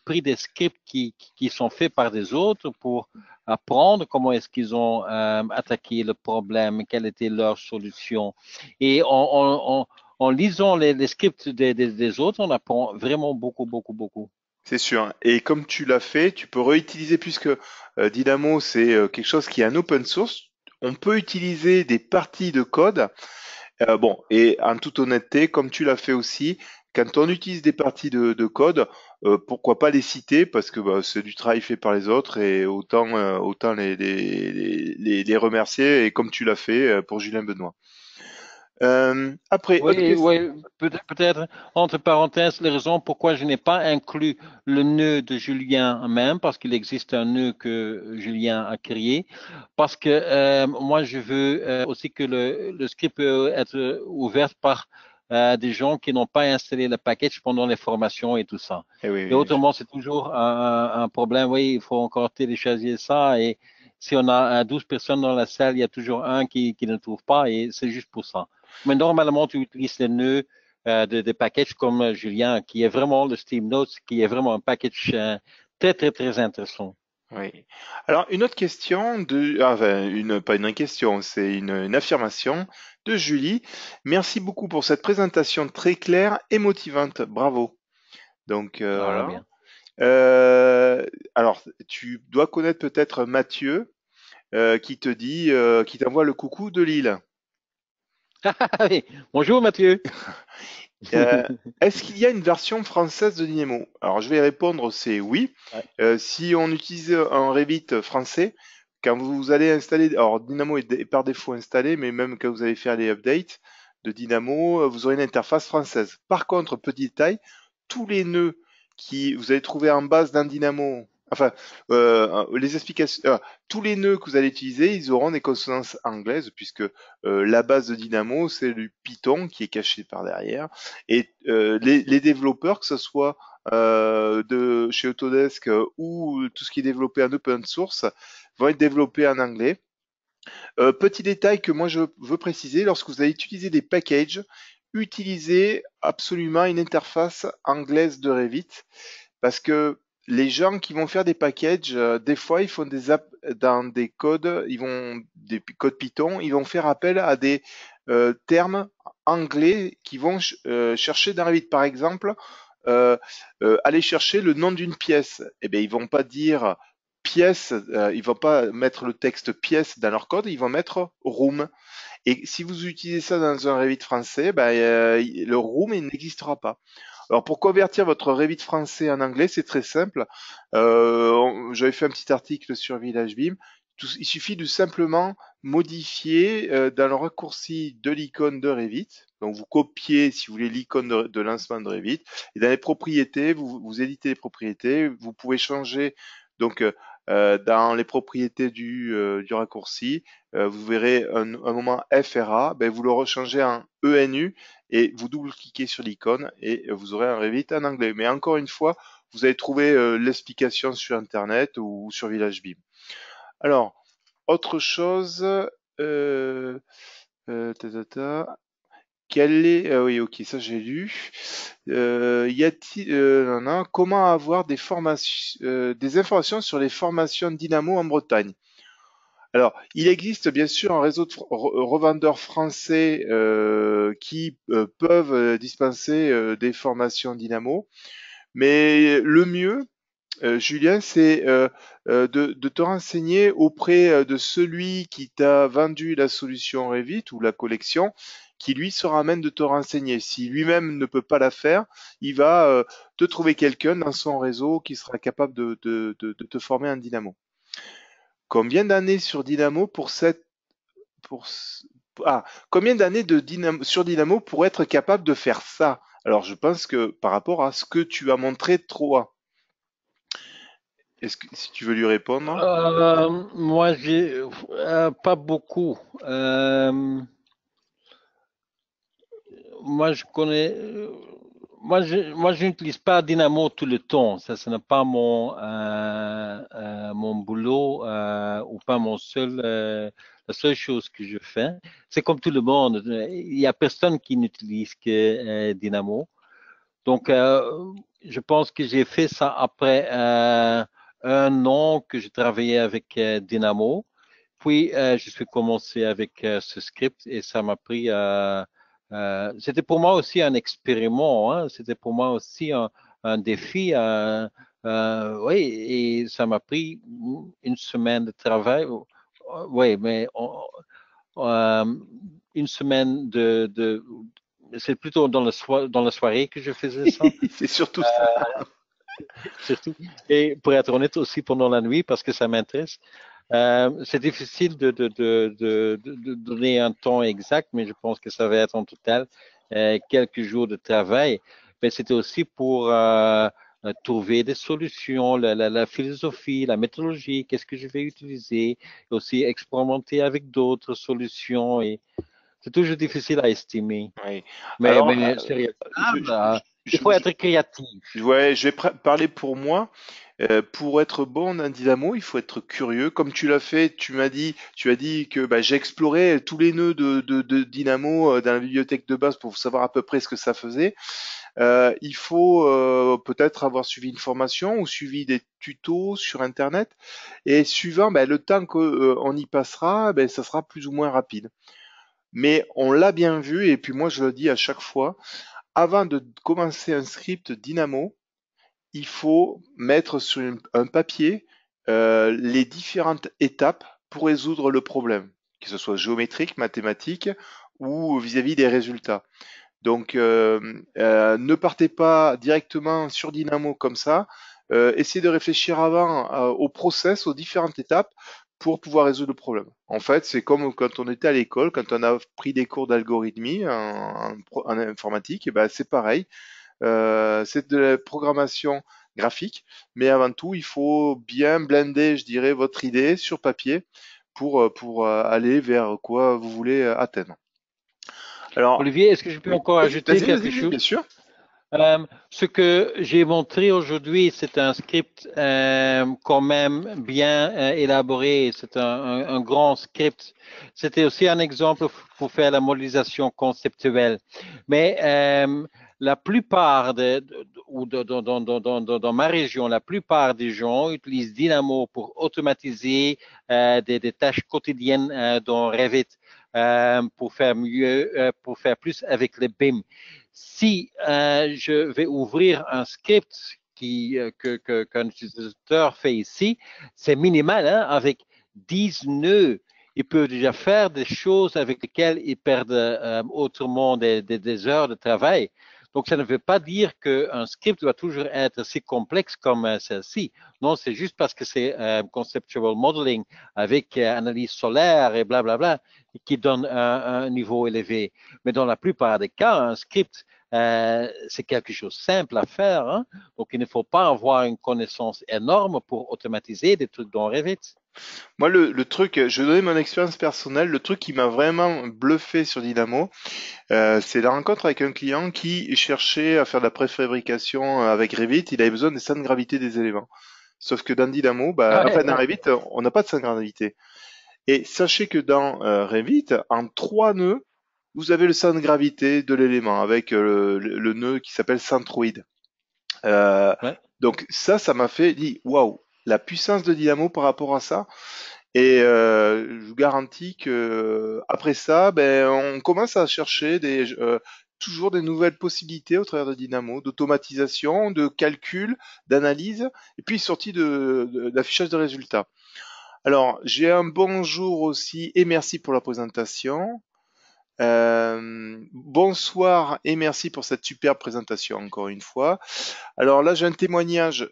pris des scripts qui sont faits par des autres pour apprendre comment est-ce qu'ils ont attaqué le problème, quelle était leur solution. Et en lisant les scripts des autres, on apprend vraiment beaucoup, beaucoup, beaucoup. C'est sûr. Et comme tu l'as fait, tu peux réutiliser puisque Dynamo, c'est quelque chose qui est un open source. On peut utiliser des parties de code. Bon, et en toute honnêteté, comme tu l'as fait aussi, quand on utilise des parties de code, pourquoi pas les citer parce que bah, c'est du travail fait par les autres et autant les remercier et comme tu l'as fait pour Julien Benoît. Après, autre Oui, question. oui, peut-être, entre parenthèses, les raisons pourquoi je n'ai pas inclus le nœud de Julien même, parce qu'il existe un nœud que Julien a créé, parce que moi, je veux aussi que le script peut être ouvert par des gens qui n'ont pas installé le package pendant les formations et tout ça. Eh oui, Et oui, autrement, c'est toujours un problème. Oui, il faut encore télécharger ça. Et si on a 12 personnes dans la salle, il y a toujours un qui ne trouve pas, et c'est juste pour ça. Mais normalement, tu utilises les nœuds de packages comme Julien, qui est vraiment le Steam Notes, qui est vraiment un package très, très, très intéressant. oui. Alors, une autre question enfin, pas une question, c'est une affirmation de Julie. Merci beaucoup pour cette présentation très claire et motivante. Bravo. Donc, Ah, voilà. bien. Alors, tu dois connaître peut-être Mathieu, qui t'envoie le coucou de Lille. Oui. Bonjour, Mathieu. Euh, Est-ce qu'il y a une version française de Dynamo? Alors, je vais répondre, c'est oui. Ouais. Si on utilise un Revit français, quand vous allez installer, alors Dynamo est par défaut installé, mais même quand vous allez faire les updates de Dynamo, vous aurez une interface française. Par contre, petit détail, tous les nœuds qui vous allez trouver en base d'un Dynamo, enfin, les explications, tous les nœuds que vous allez utiliser, ils auront des consonances anglaises, puisque la base de Dynamo, c'est du Python qui est caché par derrière. Et les développeurs, que ce soit de chez Autodesk ou tout ce qui est développé en open source, vont être développés en anglais. Petit détail que moi je veux préciser, lorsque vous allez utiliser des packages, utilisez absolument une interface anglaise de Revit parce que les gens qui vont faire des packages, des fois ils font des apps dans des codes, des codes Python, ils vont faire appel à des termes anglais qui vont chercher dans Revit. Par exemple, euh, aller chercher le nom d'une pièce. Eh bien, ils vont pas dire pièce, ils vont pas mettre le texte pièce dans leur code, ils vont mettre room. Et si vous utilisez ça dans un Revit français, ben, le room il n'existera pas. Alors pour convertir votre Revit français en anglais, c'est très simple. J'avais fait un petit article sur Village Beam. Il suffit de simplement modifier dans le raccourci de l'icône de Revit. Donc vous copiez, si vous voulez, l'icône de lancement de Revit. Et dans les propriétés, vous éditez les propriétés. Vous pouvez changer donc dans les propriétés du raccourci. Vous verrez un moment FRA. Ben, vous le rechangez en ENU et vous double-cliquez sur l'icône et vous aurez un Revit en anglais. Mais encore une fois, vous allez trouver l'explication sur Internet ou sur Village Beam. Alors, autre chose, ta, ta, ta. Quelle est, oui, ok, ça j'ai lu. Y a-t-il, non, non, comment avoir des formations, des informations sur les formations Dynamo en Bretagne? Alors, il existe bien sûr un réseau de revendeurs français qui peuvent dispenser des formations Dynamo, mais le mieux, Julien, c'est de te renseigner auprès de celui qui t'a vendu la solution Revit ou la collection, qui lui sera à même de te renseigner. Si lui-même ne peut pas la faire, il va te trouver quelqu'un dans son réseau qui sera capable de te former en Dynamo. Combien d'années sur Dynamo pour ah, combien d'années sur Dynamo pour être capable de faire ça? Alors je pense que par rapport à ce que tu as montré toi, est-ce que si tu veux lui répondre? Moi, j'ai pas beaucoup. Moi, je connais. Moi, je n'utilise pas Dynamo tout le temps. Ça, ce n'est pas mon boulot ou pas la seule chose que je fais. C'est comme tout le monde. Il y a personne qui n'utilise que Dynamo. Donc, je pense que j'ai fait ça après un an que je travaillais avec Dynamo. Puis, je suis commencé avec ce script et ça m'a pris. C'était pour moi aussi un expériment, hein. C'était pour moi aussi un défi. Oui, et ça m'a pris une semaine de travail. Oui, mais euh, une semaine c'est plutôt dans la soirée que je faisais ça, C'est surtout ça. surtout. Et pour être honnête aussi pendant la nuit parce que ça m'intéresse. C'est difficile de donner un temps exact, mais je pense que ça va être en total quelques jours de travail. Mais c'était aussi pour trouver des solutions, la philosophie, la méthodologie, qu'est-ce que je vais utiliser, et aussi expérimenter avec d'autres solutions. Et c'est toujours difficile à estimer. Oui. Mais, Alors, mais sérieusement, il je, faut être créatif. ouais, je vais parler pour moi. Pour être bon dans Dynamo, il faut être curieux. Comme tu l'as fait, tu as dit que bah, j'ai exploré tous les nœuds de Dynamo dans la bibliothèque de base pour savoir à peu près ce que ça faisait. Il faut peut-être avoir suivi une formation ou suivi des tutos sur Internet. Et suivant bah, le temps qu'on y passera, ben, ça sera plus ou moins rapide. Mais on l'a bien vu, et puis moi je le dis à chaque fois, avant de commencer un script Dynamo, il faut mettre sur un papier les différentes étapes pour résoudre le problème, que ce soit géométrique, mathématique ou vis-à-vis des résultats. Donc, ne partez pas directement sur Dynamo comme ça. Essayez de réfléchir avant au process, aux différentes étapes pour pouvoir résoudre le problème. En fait, c'est comme quand on était à l'école, quand on a pris des cours d'algorithmie en informatique, et ben c'est pareil. C'est de la programmation graphique, mais avant tout, il faut bien blender, je dirais, votre idée sur papier pour aller vers quoi vous voulez atteindre. Alors, Olivier, est-ce que je peux oui, encore ajouter quelque vas-y, chose? bien sûr. Ce que j'ai montré aujourd'hui, c'est un script quand même bien élaboré. C'est un grand script. C'était aussi un exemple pour faire la modélisation conceptuelle. Mais la plupart ou dans ma région, la plupart des gens utilisent Dynamo pour automatiser des tâches quotidiennes dans Revit. pour faire mieux, pour faire plus avec le BIM. Si je vais ouvrir un script qu'un utilisateur fait ici, c'est minimal, hein, avec 10 nœuds. Il peut déjà faire des choses avec lesquelles il perd autrement des heures de travail. Donc, ça ne veut pas dire qu'un script doit toujours être si complexe comme celle-ci. Non, c'est juste parce que c'est conceptual modeling avec analyse solaire et blablabla qui donne un niveau élevé. Mais dans la plupart des cas, un script, c'est quelque chose de simple à faire. Hein? Donc, il ne faut pas avoir une connaissance énorme pour automatiser des trucs dans Revit. Moi, le truc, je vais donner mon expérience personnelle. Le truc qui m'a vraiment bluffé sur Dynamo, c'est la rencontre avec un client qui cherchait à faire de la préfabrication avec Revit. Il avait besoin des centres de gravité des éléments. Sauf que dans Dynamo, Ah, enfin dans Revit, on n'a pas de centre de gravité. Et sachez que dans Revit, en 3 nœuds, vous avez le centre de gravité de l'élément avec le nœud qui s'appelle centroïde. Euh, ouais. donc ça m'a fait dire waouh, la puissance de Dynamo par rapport à ça. Et je vous garantis que après ça, ben, on commence à chercher toujours des nouvelles possibilités au travers de Dynamo, d'automatisation, de calcul, d'analyse, et puis sortie d'affichage de résultats. Alors, j'ai un bonjour aussi et merci pour la présentation. Bonsoir et merci pour cette superbe présentation encore une fois. Alors là, j'ai un témoignage.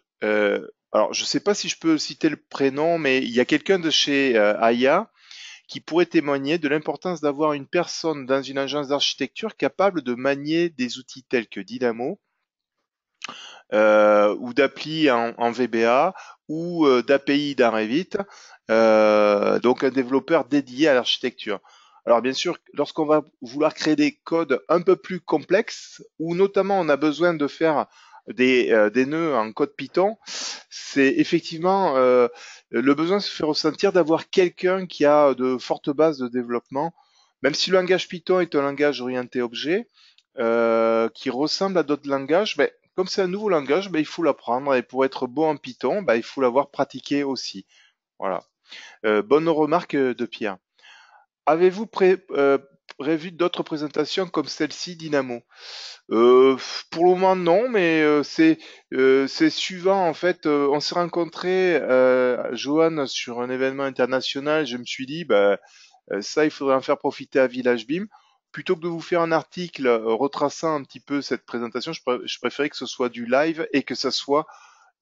Alors, je ne sais pas si je peux citer le prénom, mais il y a quelqu'un de chez Aya qui pourrait témoigner de l'importance d'avoir une personne dans une agence d'architecture capable de manier des outils tels que Dynamo ou d'appli en VBA ou d'API dans Revit. Donc un développeur dédié à l'architecture. Alors bien sûr, lorsqu'on va vouloir créer des codes un peu plus complexes, ou notamment on a besoin de faire des nœuds en code Python, c'est effectivement le besoin se fait ressentir d'avoir quelqu'un qui a de fortes bases de développement, même si le langage Python est un langage orienté objet, qui ressemble à d'autres langages, ben, comme c'est un nouveau langage, ben, il faut l'apprendre et pour être bon en Python, ben, il faut l'avoir pratiqué aussi. Voilà. Bonne remarque de Pierre. Avez-vous prévu d'autres présentations comme celle-ci, Dynamo? Pour le moment, non, mais c'est suivant. En fait, on s'est rencontrés, Johan, sur un événement international. Je me suis dit, bah, ça, il faudrait en faire profiter à Village Beam. Plutôt que de vous faire un article retraçant un petit peu cette présentation, je préférais que ce soit du live et que ce soit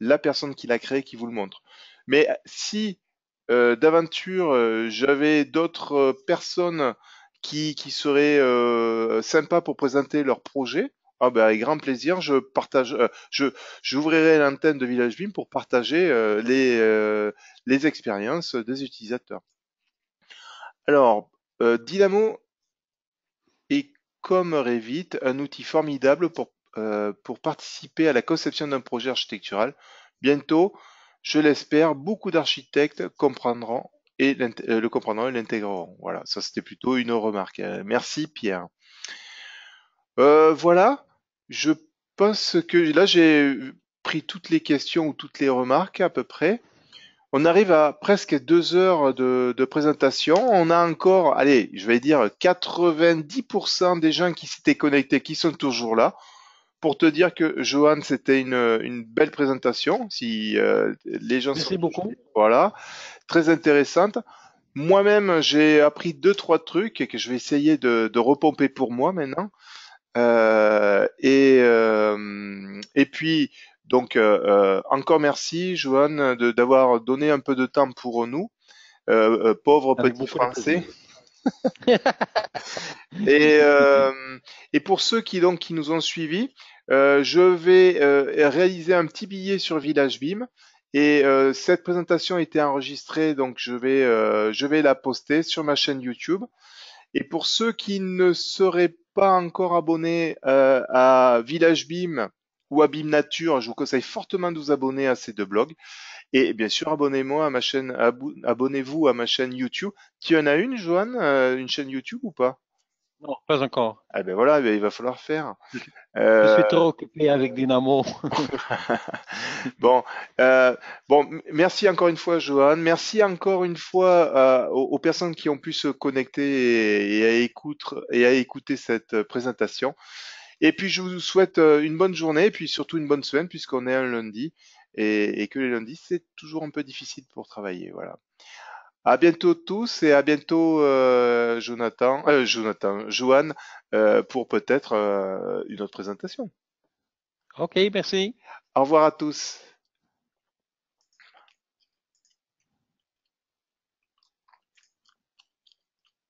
la personne qui l'a créé qui vous le montre. Mais si d'aventure j'avais d'autres personnes qui seraient sympas pour présenter leur projet, ah ben, avec grand plaisir, j'ouvrirai l'antenne de Village Beam pour partager les expériences des utilisateurs. Alors, Dynamo est comme Revit un outil formidable pour participer à la conception d'un projet architectural. Bientôt, je l'espère, beaucoup d'architectes comprendront le comprendront et l'intégreront. Voilà, ça c'était plutôt une remarque. Merci Pierre. Voilà, je pense que là j'ai pris toutes les questions ou toutes les remarques à peu près. On arrive à presque 2 heures de présentation. On a encore, allez, je vais dire 90% des gens qui s'étaient connectés qui sont toujours là. Pour te dire que Johan, c'était une belle présentation. Si les gens sont Merci beaucoup. voilà, très intéressante. Moi-même, j'ai appris deux, trois trucs et que je vais essayer de repomper pour moi maintenant. Et puis, donc, encore merci, Johan, d'avoir donné un peu de temps pour nous, pauvres Avec petits beaucoup de Français. plaisir. Et, et pour ceux qui nous ont suivis, je vais réaliser un petit billet sur Village Beam. Et cette présentation a été enregistrée, donc je vais la poster sur ma chaîne YouTube. Et pour ceux qui ne seraient pas encore abonnés à Village Beam ou à Beam Nature, je vous conseille fortement de vous abonner à ces deux blogs. Et bien sûr, abonnez-moi à ma chaîne, abonnez-vous à ma chaîne YouTube. Tu en as une, Johan, une chaîne YouTube ou pas? Non, pas encore. Ah ben voilà, ben il va falloir faire. Je suis Euh, trop occupé avec Dynamo. Bon, merci encore une fois, Johan. Merci encore une fois aux personnes qui ont pu se connecter et à écouter cette présentation. Et puis, je vous souhaite une bonne journée et puis surtout une bonne semaine puisqu'on est un lundi et que les lundis, c'est toujours un peu difficile pour travailler. Voilà. À bientôt tous et à bientôt, Johan, pour peut-être une autre présentation. Ok, merci. Au revoir à tous.